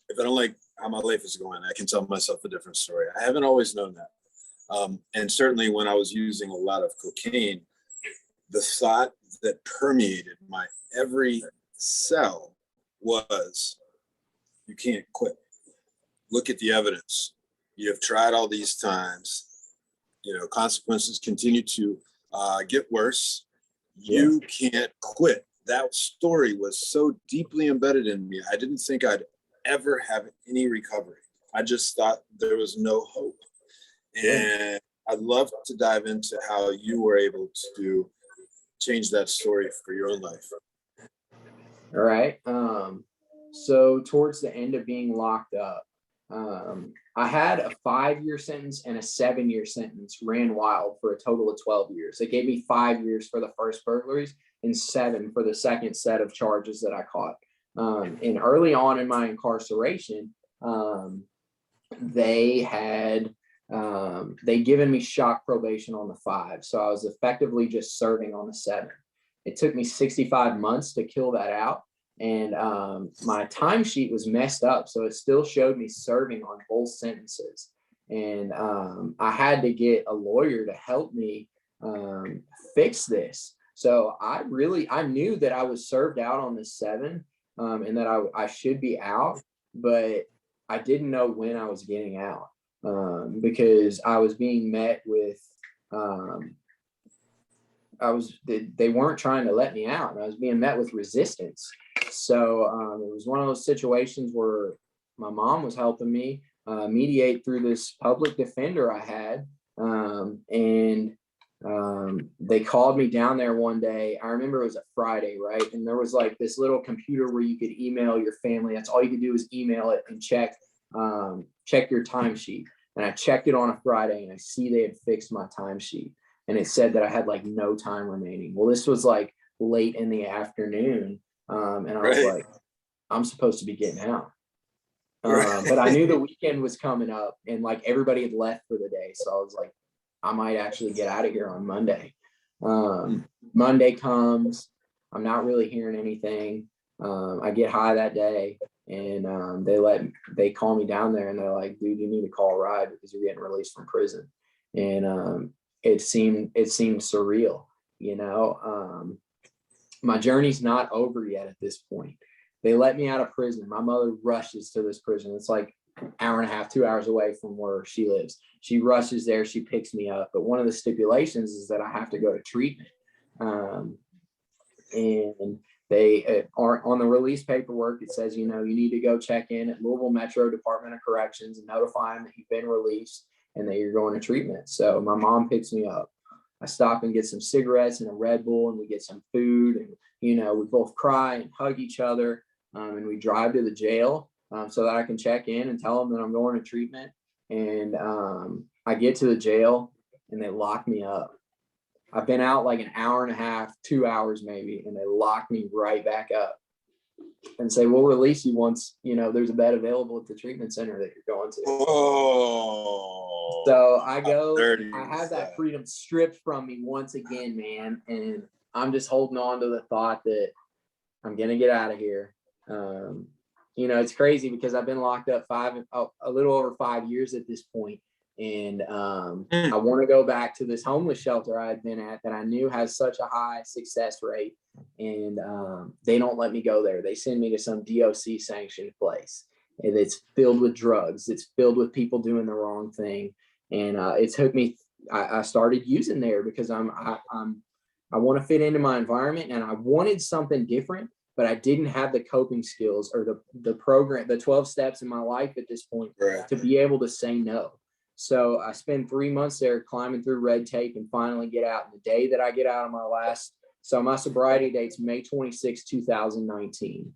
Speaker 2: if I don't like how my life is going, I can tell myself a different story. I haven't always known that. And certainly when I was using a lot of cocaine, the thought that permeated my every cell was, you can't quit. Look at the evidence. You have tried all these times. You know, consequences continue to get worse. You can't quit. That story was so deeply embedded in me. I didn't think I'd ever have any recovery. I just thought there was no hope. And I'd love to dive into how you were able to change that story for your own life.
Speaker 1: All right. So towards the end of being locked up, I had a 5-year sentence and a 7-year sentence ran wild for a total of 12 years. They gave me 5 years for the first burglaries and 7 for the second set of charges that I caught. And early on in my incarceration, they had given me shock probation on the 5. So I was effectively just serving on the 7. It took me 65 months to kill that out. And my timesheet was messed up, so it still showed me serving on both sentences. And I had to get a lawyer to help me fix this. So I knew that I was served out on the 7, and that I should be out, but I didn't know when I was getting out, because I was being met with they weren't trying to let me out, and I was being met with resistance. So it was one of those situations where my mom was helping me mediate through this public defender I had. And they called me down there one day. I remember it was a Friday, right? And there was like this little computer where you could email your family. That's all you could do is email it and check your timesheet. And I checked it on a Friday, and I see they had fixed my timesheet. And it said that I had like no time remaining. Well, this was like late in the afternoon. And I was like, I'm supposed to be getting out. But I knew the weekend was coming up, and like everybody had left for the day. So I was like, I might actually get out of here on Monday. Monday comes, I'm not really hearing anything. I get high that day, and they call me down there, and they're like, dude, you need to call a ride because you're getting released from prison. And it seemed surreal, you know. My journey's not over yet at this point. They let me out of prison. My mother rushes to this prison. It's like an hour and a half, 2 hours away from where she lives. She rushes there. She picks me up. But one of the stipulations is that I have to go to treatment. And they are on the release paperwork. It says, you need to go check in at Louisville Metro Department of Corrections and notify them that you've been released and that you're going to treatment. So my mom picks me up. I stop and get some cigarettes and a Red Bull, and we get some food, and we both cry and hug each other, and we drive to the jail so that I can check in and tell them that I'm going to treatment. And I get to the jail and they lock me up. I've been out like an hour and a half, 2 hours maybe, and they lock me right back up and say, we'll release you once, there's a bed available at the treatment center that you're going to.
Speaker 2: Oh,
Speaker 1: so I go, I have that freedom stripped from me once again, man. And I'm just holding on to the thought that I'm going to get out of here. It's crazy because I've been locked up a little over 5 years at this point. And I want to go back to this homeless shelter I had been at that I knew has such a high success rate. And they don't let me go there. They send me to some DOC sanctioned place. And it's filled with drugs. It's filled with people doing the wrong thing. And it took me, I started using there because I want to fit into my environment, and I wanted something different, but I didn't have the coping skills or the program, the 12 steps in my life at this point to be able to say no. So I spend 3 months there climbing through red tape and finally get out. And the day that I get out of my sobriety date's May 26, 2019.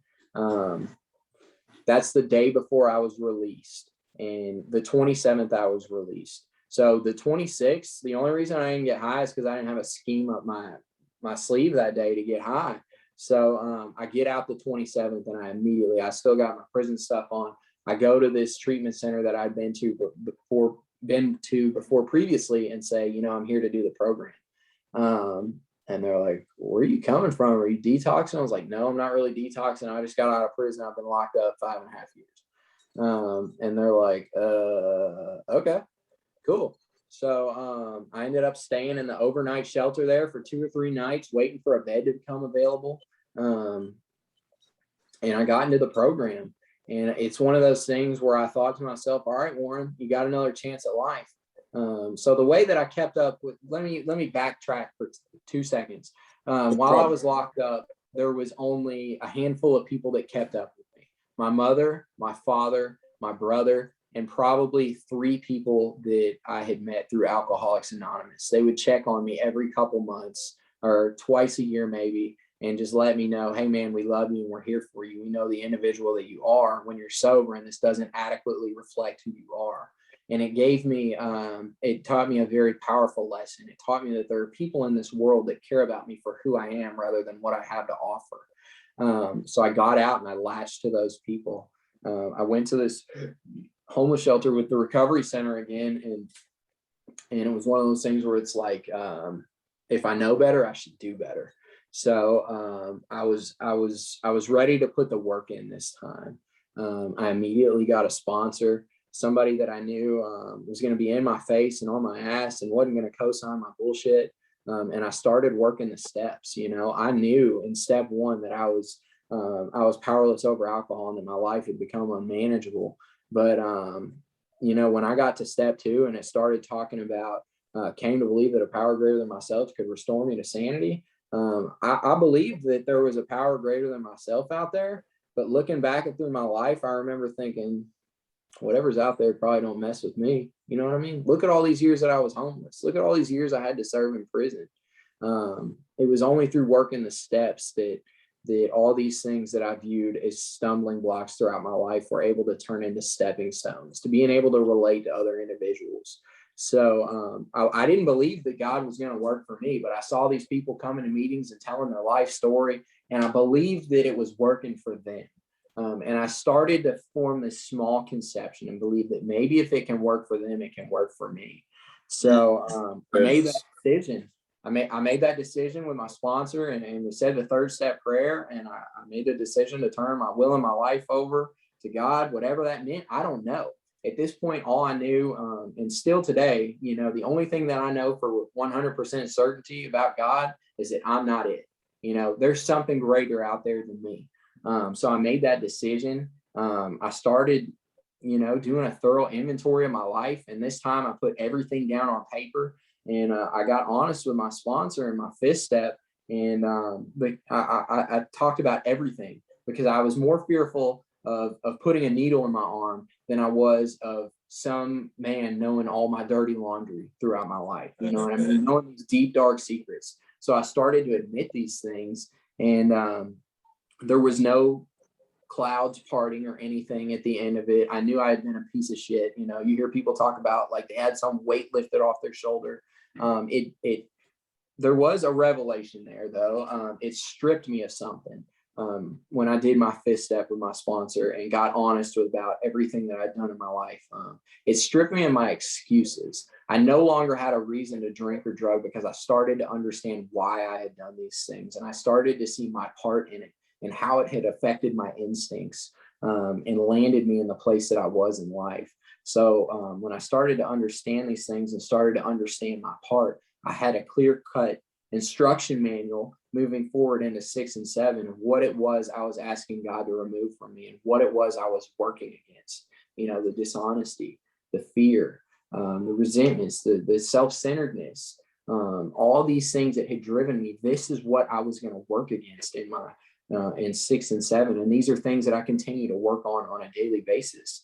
Speaker 1: That's the day before I was released. And the 27th, I was released. So the 26th, the only reason I didn't get high is because I didn't have a scheme up my sleeve that day to get high. So I get out the 27th, and I still got my prison stuff on. I go to this treatment center that I'd been to before previously and say, I'm here to do the program. And they're like, where are you coming from? Are you detoxing? I was like, no, I'm not really detoxing. I just got out of prison. I've been locked up 5.5 years. And they're like, okay, cool. So I ended up staying in the overnight shelter there for 2 or 3 nights, waiting for a bed to become available. And I got into the program. And it's one of those things where I thought to myself, all right, Warren, you got another chance at life. So the way that I kept up with, let me backtrack for 2 seconds. While I was locked up, there was only a handful of people that kept up with me. My mother, my father, my brother, and probably 3 people that I had met through Alcoholics Anonymous. They would check on me every couple months or twice a year maybe, and just let me know, hey man, we love you and we're here for you. We know the individual that you are when you're sober, and this doesn't adequately reflect who you are. And it gave me, it taught me a very powerful lesson. It taught me that there are people in this world that care about me for who I am rather than what I have to offer. So I got out and I latched to those people. I went to this homeless shelter with the recovery center again. And it was one of those things where it's like, if I know better, I should do better. So I was ready to put the work in this time. I immediately got a sponsor, somebody that I knew was going to be in my face and on my ass and wasn't going to co-sign my bullshit. And I started working the steps. I knew in step 1 that I was powerless over alcohol and that my life had become unmanageable. But when I got to step 2 and it started talking about came to believe that a power greater than myself could restore me to sanity. I believed that there was a power greater than myself out there, but looking back through my life, I remember thinking, whatever's out there probably don't mess with me. You know what I mean? Look at all these years that I was homeless. Look at all these years I had to serve in prison. It was only through working the steps that all these things that I viewed as stumbling blocks throughout my life were able to turn into stepping stones to being able to relate to other individuals. So I didn't believe that God was going to work for me, but I saw these people coming to meetings and telling their life story, and I believed that it was working for them. And I started to form this small conception and believe that maybe if it can work for them, it can work for me. So I made that decision. I made that decision with my sponsor, and we said the 3rd step prayer, and I made the decision to turn my will and my life over to God, whatever that meant. I don't know. At this point, all I knew, and still today, the only thing that I know for 100% certainty about God is that I'm not it. There's something greater out there than me. So I made that decision. I started, doing a thorough inventory of my life. And this time I put everything down on paper, and I got honest with my sponsor and my fifth step. And but I talked about everything, because I was more fearful of putting a needle in my arm than I was of some man knowing all my dirty laundry throughout my life. You know what I mean? Knowing these deep, dark secrets. So I started to admit these things, and there was no clouds parting or anything at the end of it. I knew I had been a piece of shit. You hear people talk about like they had some weight lifted off their shoulder. There was a revelation there, though. It stripped me of something. When I did my fifth step with my sponsor and got honest about everything that I'd done in my life, it stripped me of my excuses. I no longer had a reason to drink or drug, because I started to understand why I had done these things. And I started to see my part in it and how it had affected my instincts, and landed me in the place that I was in life. So when I started to understand these things and started to understand my part, I had a clear-cut instruction manual moving forward into 6 and 7 of what it was I was asking God to remove from me, and what it was I was working against. The dishonesty, the fear, the resentments, the self-centeredness, all these things that had driven me. This is what I was going to work against in 6 and 7. And these are things that I continue to work on a daily basis,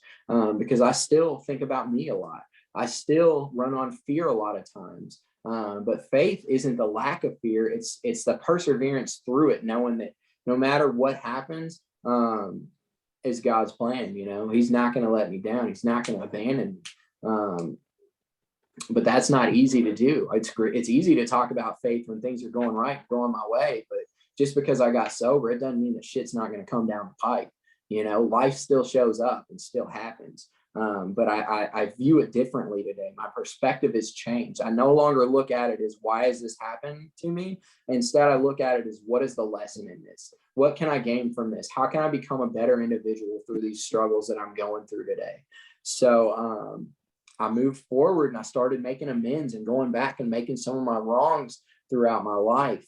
Speaker 1: because I still think about me a lot. I still run on fear a lot of times. But faith isn't the lack of fear. It's the perseverance through it, knowing that no matter what happens, is God's plan. He's not going to let me down. He's not going to abandon me. But that's not easy to do. It's easy to talk about faith when things are going right, going my way. But just because I got sober, it doesn't mean that shit's not going to come down the pipe. Life still shows up and still happens. But I view it differently today. My perspective has changed. I no longer look at it as, why is this happening to me? Instead, I look at it as, what is the lesson in this? What can I gain from this? How can I become a better individual through these struggles that I'm going through today? So I moved forward, and I started making amends and going back and making some of my wrongs throughout my life.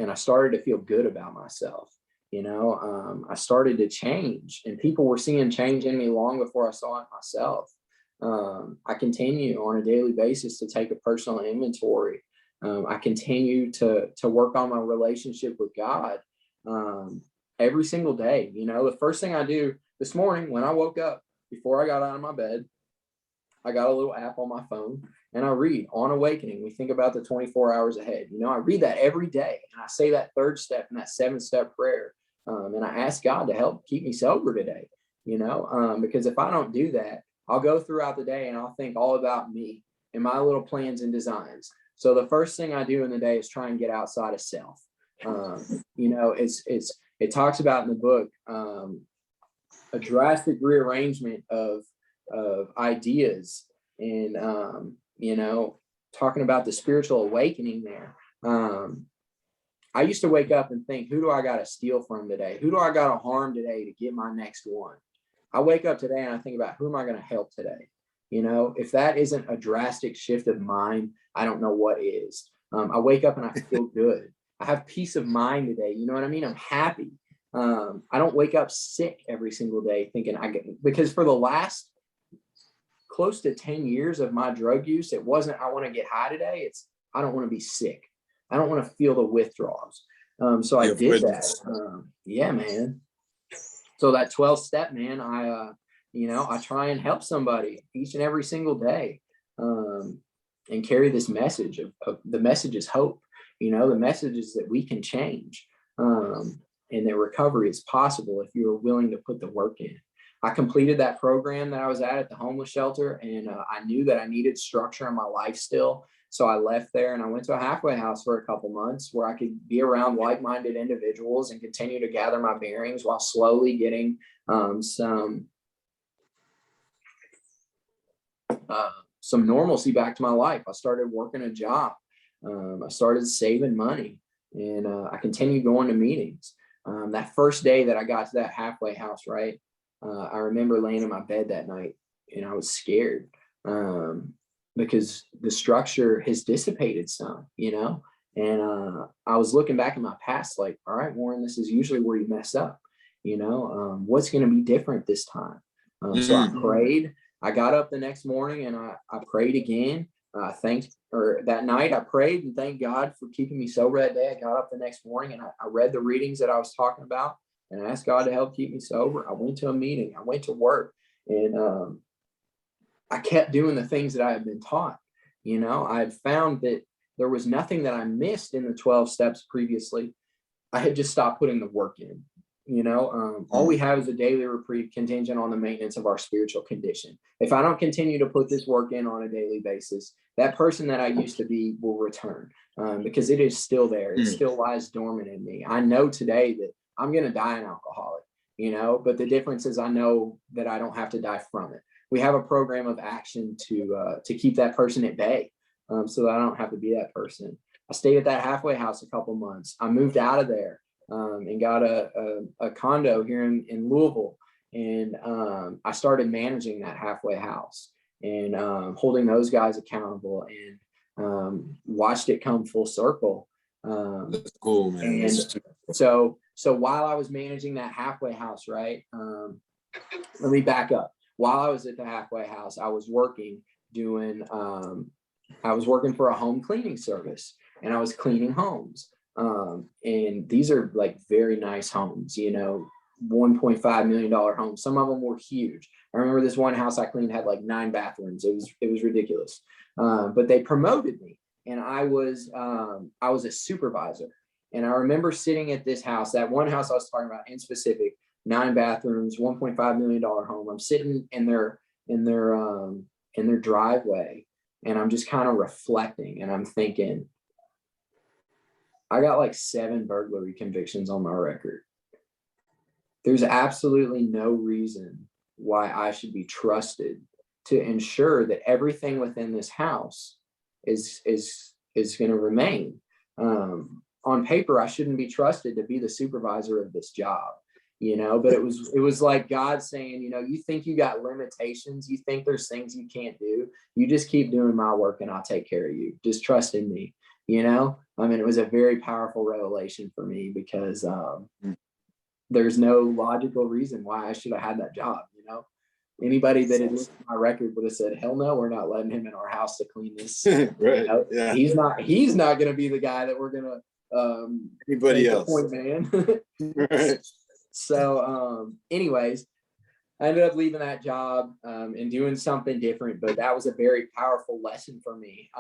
Speaker 1: And I started to feel good about myself. I started to change, and people were seeing change in me long before I saw it myself. I continue on a daily basis to take a personal inventory. I continue to work on my relationship with God every single day. The first thing I do this morning when I woke up, before I got out of my bed, I got a little app on my phone, and I read On Awakening. We think about the 24 hours ahead. I read that every day, and I say that third step and that 7-step prayer. And I ask God to help keep me sober today, because if I don't do that, I'll go throughout the day and I'll think all about me and my little plans and designs. So the first thing I do in the day is try and get outside of self. It talks about in the book, a drastic rearrangement of ideas, and talking about the spiritual awakening there. I used to wake up and think, who do I got to steal from today? Who do I got to harm today to get my next one? I wake up today and I think about, who am I going to help today? If that isn't a drastic shift of mind, I don't know what is. I wake up and I feel good. I have peace of mind today. You know what I mean? I'm happy. I don't wake up sick every single day thinking because for the last close to 10 years of my drug use, it wasn't, I want to get high today. It's, I don't want to be sick. I don't want to feel the withdrawals. So I did that. Yeah, man. So that 12 step, man, I try and help somebody each and every single day, and carry this message of the message is hope. The message is that we can change, and that recovery is possible if you are willing to put the work in. I completed that program that I was at the homeless shelter, and I knew that I needed structure in my life still. So I left there and I went to a halfway house for a couple months where I could be around like-minded individuals and continue to gather my bearings while slowly getting some normalcy back to my life. I started working a job. I started saving money, and I continued going to meetings. That first day that I got to that halfway house, right? I remember laying in my bed that night, and I was scared. Because the structure has dissipated some, And I was looking back in my past, like, all right, Warren, this is usually where you mess up. What's going to be different this time? So I prayed. I got up the next morning and I prayed again. That night I prayed and thanked God for keeping me sober that day. I got up the next morning and I read the readings that I was talking about and I asked God to help keep me sober. I went to a meeting. I went to work, and I kept doing the things that I had been taught. I had found that there was nothing that I missed in the 12 steps previously. I had just stopped putting the work in. All we have is a daily reprieve contingent on the maintenance of our spiritual condition. If I don't continue to put this work in on a daily basis, that person that I used to be will return, because it is still there. It still lies dormant in me. I know today that I'm going to die an alcoholic, but the difference is I know that I don't have to die from it. We have a program of action to keep that person at bay, so that I don't have to be that person. I stayed at that halfway house a couple months. I moved out of there. And got a condo here in Louisville. And I started managing that halfway house and holding those guys accountable, and watched it come full circle.
Speaker 2: That's cool, man.
Speaker 1: And so while I was managing that halfway house, right, let me back up. While I was at the halfway house, I was working for a home cleaning service, and I was cleaning homes. And these are like very nice homes, $1.5 million homes. Some of them were huge. I remember this one house I cleaned had like 9 bathrooms. It was ridiculous. But they promoted me, and I was a supervisor. And I remember sitting at this house, that one house I was talking about in specific, 9 bathrooms, $1.5 million home. I'm sitting in their driveway, and I'm just kind of reflecting, and I'm thinking, I got like 7 burglary convictions on my record. There's absolutely no reason why I should be trusted to ensure that everything within this house is going to remain. On paper, I shouldn't be trusted to be the supervisor of this job, but it was like God saying, you think you got limitations, you think there's things you can't do. You just keep doing my work and I'll take care of you. Just trust in me. It was a very powerful revelation for me, because there's no logical reason why I should have had that job. Anybody that had looked at my record would have said, hell no, we're not letting him in our house to clean this.
Speaker 2: Right. Yeah.
Speaker 1: He's not going to be the guy that we're going to
Speaker 2: anybody else
Speaker 1: point man.
Speaker 2: Right.
Speaker 1: So anyways, I ended up leaving that job and doing something different, but that was a very powerful lesson for me.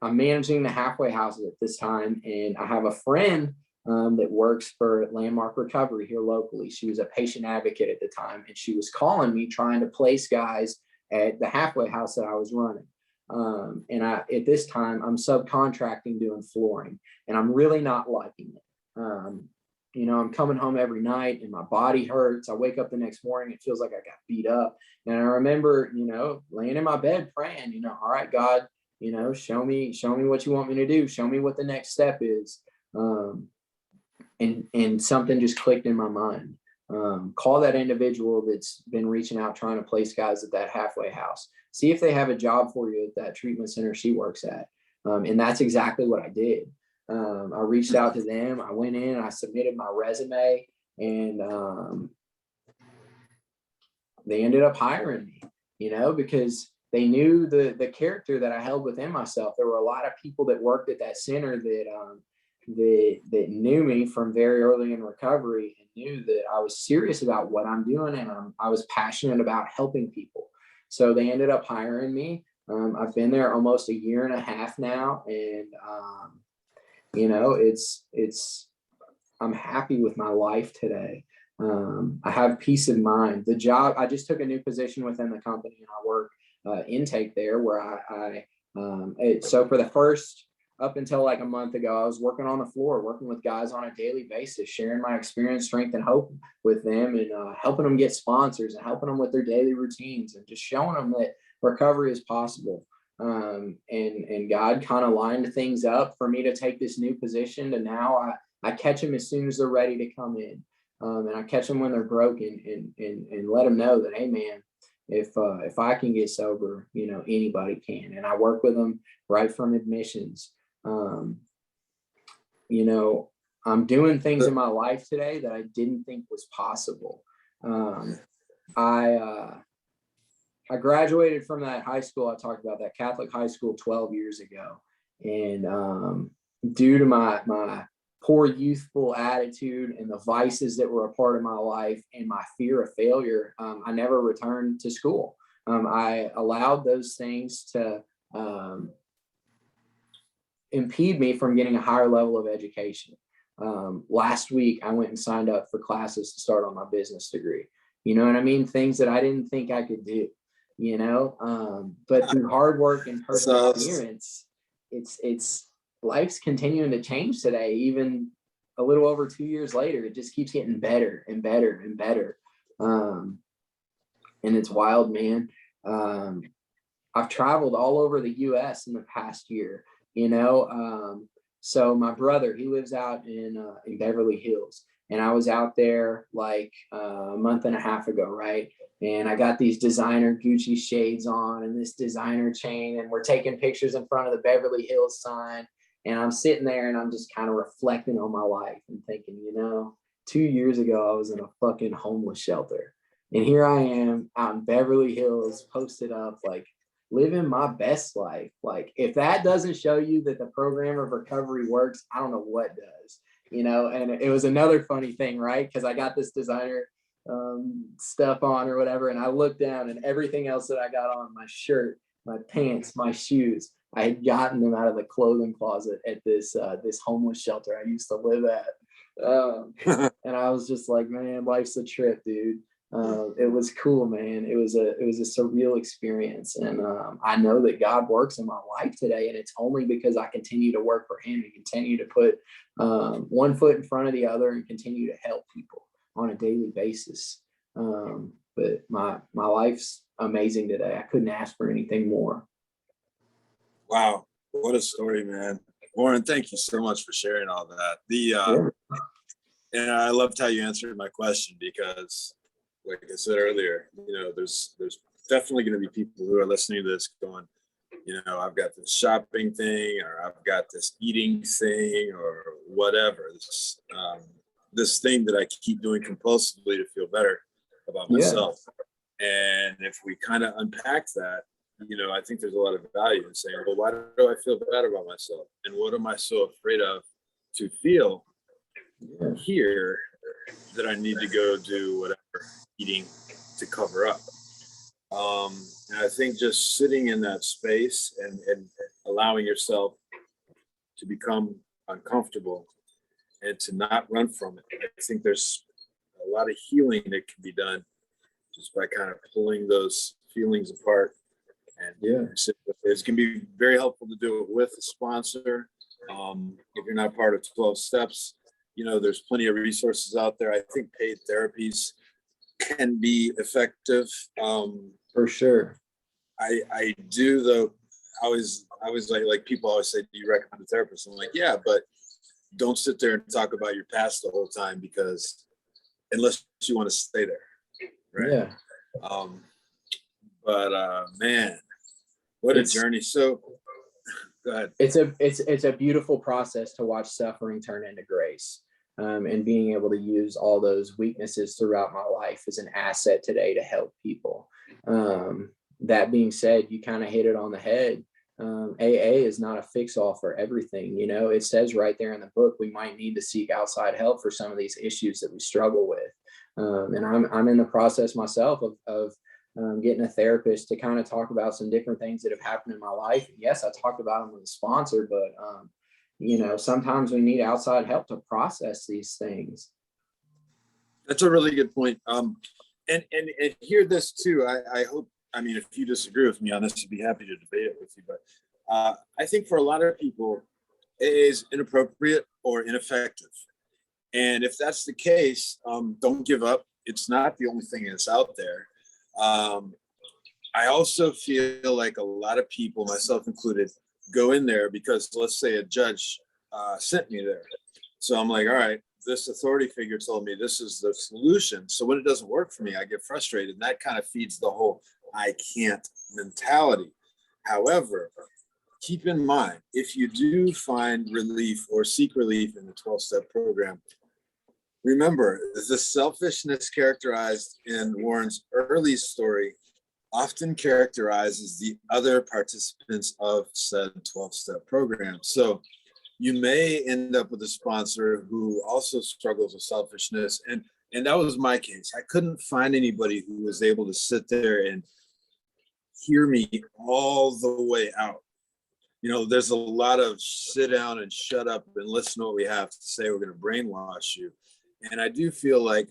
Speaker 1: I'm managing the halfway houses at this time, and I have a friend that works for Landmark Recovery here locally. She was a patient advocate at the time, and she was calling me trying to place guys at the halfway house that I was running. At this time, I'm subcontracting doing flooring, and I'm really not liking it. I'm coming home every night and my body hurts. I wake up the next morning, it feels like I got beat up. And I remember, laying in my bed praying, all right, God, show me what you want me to do. Show me what the next step is. And something just clicked in my mind. Call that individual that's been reaching out, trying to place guys at that halfway house. See if they have a job for you at that treatment center she works at. And that's exactly what I did. I reached out to them. I went in, I submitted my resume, and they ended up hiring me, because they knew the character that I held within myself. There were a lot of people that worked at that center that knew me from very early in recovery and knew that I was serious about what I'm doing, and I was passionate about helping people. So they ended up hiring me. I've been there almost 1.5 years now, and I'm happy with my life today. I have peace of mind. The job, I just took a new position within the company, and I work intake there, where so for the first, up until like a month ago, I was working on the floor, working with guys on a daily basis, sharing my experience, strength, and hope with them, and helping them get sponsors and helping them with their daily routines, and just showing them that recovery is possible. And God kind of lined things up for me to take this new position, and now I catch them as soon as they're ready to come in. And I catch them when they're broken, and let them know that, hey man, if I can get sober, anybody can. And I work with them right from admissions. you know, I'm doing things in my life today that I didn't think was possible. I graduated from that high school. I talked about that Catholic high school 12 years ago. And due to my poor youthful attitude and the vices that were a part of my life and my fear of failure, I never returned to school. I allowed those things to impede me from getting a higher level of education. Last week, I went and signed up for classes to start on my business degree. You know what I mean? Things that I didn't think I could do, you know, but through hard work and perseverance, it's life's continuing to change today. Even a little over 2 years later, it just keeps getting better and better and better. And it's wild, man. I've traveled all over the US in the past year, you know. So my brother, he lives out in Beverly Hills, and I was out there like a month and a half ago, right? And I got these designer Gucci shades on and this designer chain, and we're taking pictures in front of the Beverly Hills sign. And I'm sitting there and I'm just kind of reflecting on my life and thinking, you know, 2 years ago, I was in a fucking homeless shelter. And here I am out in Beverly Hills, posted up, like living my best life. Like, if that doesn't show you that the program of recovery works, I don't know what does, you know. And it was another funny thing, right? Because I got this designer stuff on or whatever, and I looked down and everything else that I got on, my shirt, my pants, my shoes, I had gotten them out of the clothing closet at this homeless shelter I used to live at. And I was just like, man, life's a trip, dude. It was cool, man. It was a surreal experience. And I know that God works in my life today, and it's only because I continue to work for him and continue to put one foot in front of the other and continue to help people on a daily basis. But my life's amazing today. I couldn't ask for anything more.
Speaker 2: Wow, what a story, man. Warren, thank you so much for sharing all that. And I loved how you answered my question, because like I said earlier, you know, there's definitely going to be people who are listening to this going, you know, I've got this shopping thing, or I've got this eating thing, or whatever, this thing that I keep doing compulsively to feel better about myself. And if we kind of unpack that, you know, I think there's a lot of value in saying, well, why do I feel bad about myself? And what am I so afraid of to feel here that I need to go do whatever eating to cover up? And I think just sitting in that space and allowing yourself to become uncomfortable and to not run from it. I think there's a lot of healing that can be done just by kind of pulling those feelings apart. And it's going to be very helpful to do it with a sponsor. If you're not part of 12 Steps, you know, there's plenty of resources out there. I think paid therapies can be effective.
Speaker 1: For sure.
Speaker 2: I do, though. I was like people always say, do you recommend a therapist? I'm like, yeah, but don't sit there and talk about your past the whole time, because unless you want to stay there, right?
Speaker 1: Yeah.
Speaker 2: But man, what a journey. So go ahead.
Speaker 1: It's a beautiful process to watch suffering turn into grace, and being able to use all those weaknesses throughout my life as an asset today to help people. That being said, you kind of hit it on the head. AA is not a fix-all for everything. You know, it says right there in the book, we might need to seek outside help for some of these issues that we struggle with. And I'm in the process myself of getting a therapist to kind of talk about some different things that have happened in my life. Yes, I talked about them with a sponsor, but you know, sometimes we need outside help to process these things.
Speaker 2: That's a really good point. And hear this too. I hope, I mean, if you disagree with me on this, I'd be happy to debate it with you. But I think for a lot of people, it is inappropriate or ineffective. And if that's the case, don't give up. It's not the only thing that's out there. I also feel like a lot of people, myself included, go in there because, let's say, a judge sent me there. So I'm like, all right, this authority figure told me this is the solution. So when it doesn't work for me, I get frustrated. And that kind of feeds the whole I can't mentality. However, keep in mind, if you do find relief or seek relief in the 12-step program, remember the selfishness characterized in Warren's early story often characterizes the other participants of said 12-step program. So you may end up with a sponsor who also struggles with selfishness. And that was my case. I couldn't find anybody who was able to sit there and hear me all the way out. You know, there's a lot of sit down and shut up and listen to what we have to say. We're going to brainwash you. And I do feel like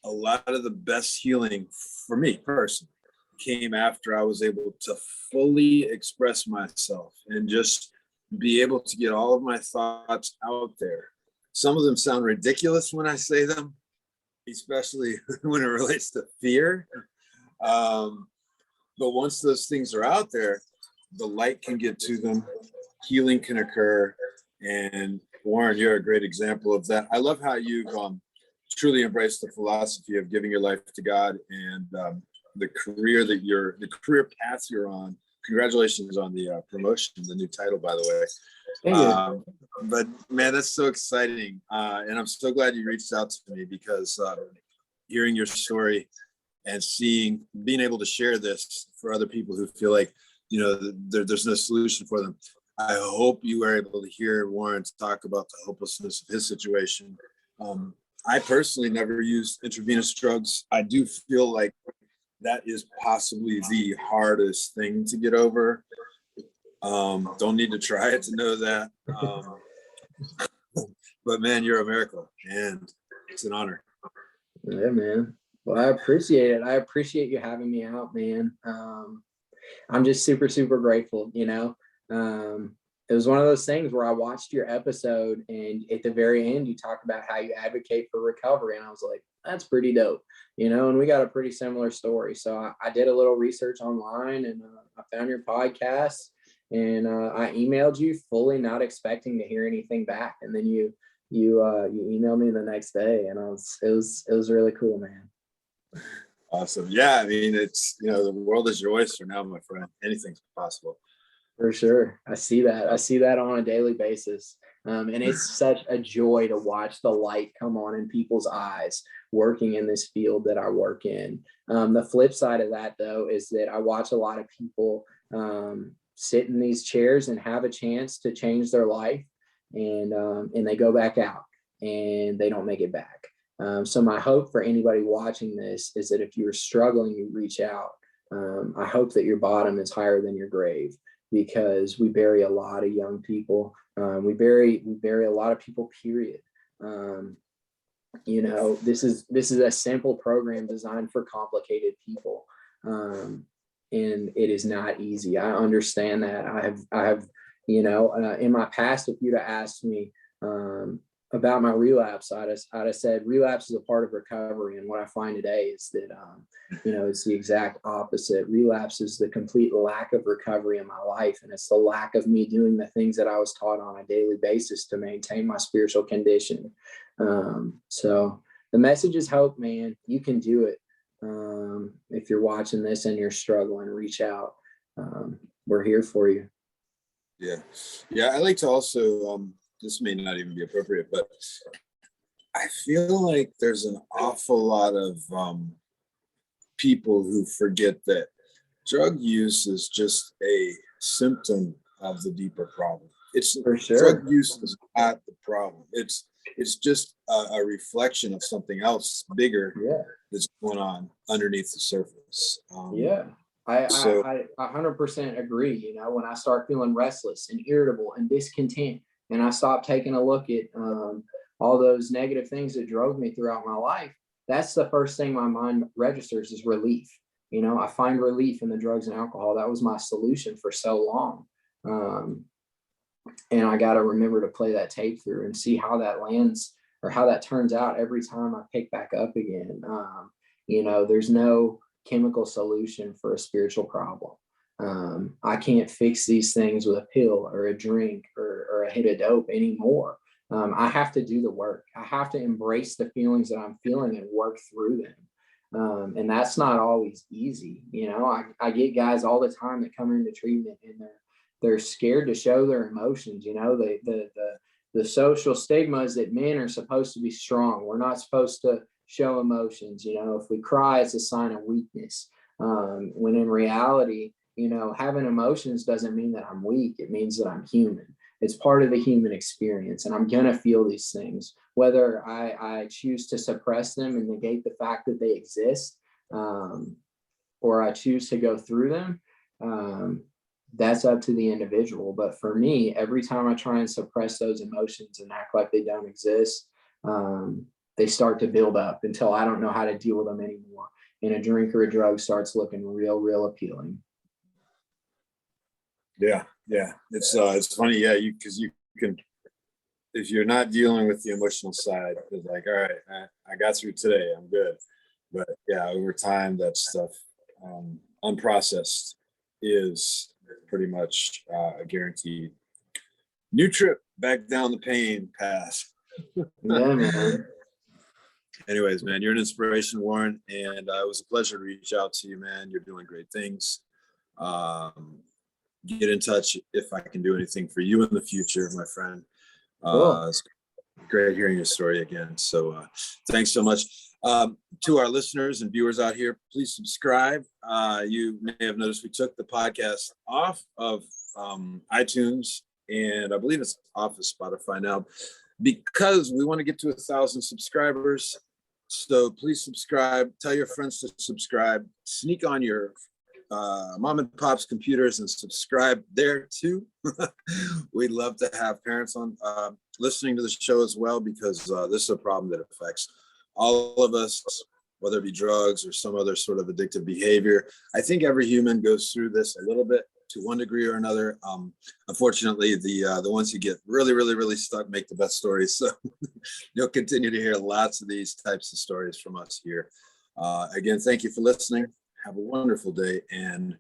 Speaker 2: a lot of the best healing for me personally came after I was able to fully express myself and just be able to get all of my thoughts out there. Some of them sound ridiculous when I say them, especially when it relates to fear. But once those things are out there, the light can get to them, healing can occur. And Warren, you're a great example of that. I love how you've truly embraced the philosophy of giving your life to God, and the career path you're on. Congratulations on the promotion, the new title, by the way.
Speaker 3: Thank you.
Speaker 2: But man, that's so exciting. And I'm so glad you reached out to me, because hearing your story and being able to share this for other people who feel like, you know, there's no solution for them. I hope you were able to hear Warren talk about the hopelessness of his situation. I personally never used intravenous drugs. I do feel like that is possibly the hardest thing to get over. Don't need to try it to know that. But man, you're a miracle, and it's an honor.
Speaker 3: Yeah, man. Well, I appreciate it. I appreciate you having me out, man. I'm just super, super grateful, you know. It was one of those things where I watched your episode, and at the very end, you talked about how you advocate for recovery. And I was like, that's pretty dope, you know, and we got a pretty similar story. So I did a little research online, and I found your podcast, and I emailed you fully not expecting to hear anything back. And then you emailed me the next day, and it was really cool, man.
Speaker 2: Awesome. Yeah. I mean, it's, you know, the world is your oyster now, my friend. Anything's possible.
Speaker 3: For sure. I see that on a daily basis. And it's such a joy to watch the light come on in people's eyes working in this field that I work in. The flip side of that, though, is that I watch a lot of people sit in these chairs and have a chance to change their life, and they go back out and they don't make it back. So my hope for anybody watching this is that if you're struggling, you reach out. I hope that your bottom is higher than your grave, because we bury a lot of young people. We bury a lot of people, period. You know, this is a simple program designed for complicated people. And it is not easy. I understand that. I have, you know, in my past, if you'd have asked me, about my relapse, I'd have said relapse is a part of recovery. And what I find today is that, you know, it's the exact opposite. Relapse is the complete lack of recovery in my life. And it's the lack of me doing the things that I was taught on a daily basis to maintain my spiritual condition. So the message is hope, man. You can do it. If you're watching this and you're struggling, reach out. We're here for you.
Speaker 2: Yeah. Yeah. I like to also, this may not even be appropriate, but I feel like there's an awful lot of people who forget that drug use is just a symptom of the deeper problem. It's
Speaker 3: For sure.
Speaker 2: Drug use is not the problem. It's just a reflection of something else bigger that's going on underneath the surface.
Speaker 3: I 100% agree. You know, when I start feeling restless and irritable and discontent, and I stopped taking a look at all those negative things that drove me throughout my life, that's the first thing my mind registers is relief. You know, I find relief in the drugs and alcohol. That was my solution for so long. And I got to remember to play that tape through and see how that lands or how that turns out every time I pick back up again. You know, there's no chemical solution for a spiritual problem. I can't fix these things with a pill or a drink or a hit of dope anymore. I have to do the work. I have to embrace the feelings that I'm feeling and work through them. And that's not always easy. You know, I get guys all the time that come into treatment and they're scared to show their emotions. You know, the social stigma is that men are supposed to be strong. We're not supposed to show emotions. You know, if we cry, it's a sign of weakness. When in reality, you know, having emotions doesn't mean that I'm weak. It means that I'm human. It's part of the human experience, and I'm gonna feel these things, whether I choose to suppress them and negate the fact that they exist, or I choose to go through them. That's up to the individual. But for me, every time I try and suppress those emotions and act like they don't exist, they start to build up until I don't know how to deal with them anymore. And a drink or a drug starts looking real appealing.
Speaker 2: Yeah. It's funny. Yeah. Because you can, if you're not dealing with the emotional side, it's like, all right, I got through today. I'm good. But yeah, over time, that stuff, unprocessed, is pretty much a guaranteed new trip back down the pain path.
Speaker 3: Yeah, man.
Speaker 2: Anyways, man, you're an inspiration, Warren, and it was a pleasure to reach out to you, man. You're doing great things. Get in touch if I can do anything for you in the future, my friend.
Speaker 3: Cool.
Speaker 2: It's great hearing your story again. So thanks so much. To our listeners and viewers out here, please subscribe. You may have noticed we took the podcast off of iTunes, and I believe it's off of Spotify now, because we want to get to 1,000 subscribers. So please subscribe. Tell your friends to subscribe. Sneak on your mom and pop's computers and subscribe there too. We'd love to have parents on listening to the show as well, because this is a problem that affects all of us, whether it be drugs or some other sort of addictive behavior. I think every human goes through this a little bit to one degree or another. Unfortunately, the ones who get really stuck make the best stories. So you'll continue to hear lots of these types of stories from us here. Again, thank you for listening. Have a wonderful day. And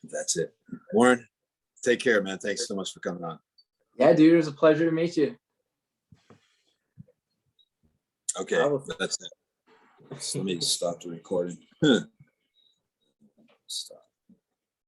Speaker 2: that's it. Warren, take care, man. Thanks so much for coming on.
Speaker 3: Yeah, dude, it was a pleasure to meet you.
Speaker 2: Okay, that's it. So let me stop the recording. Stop.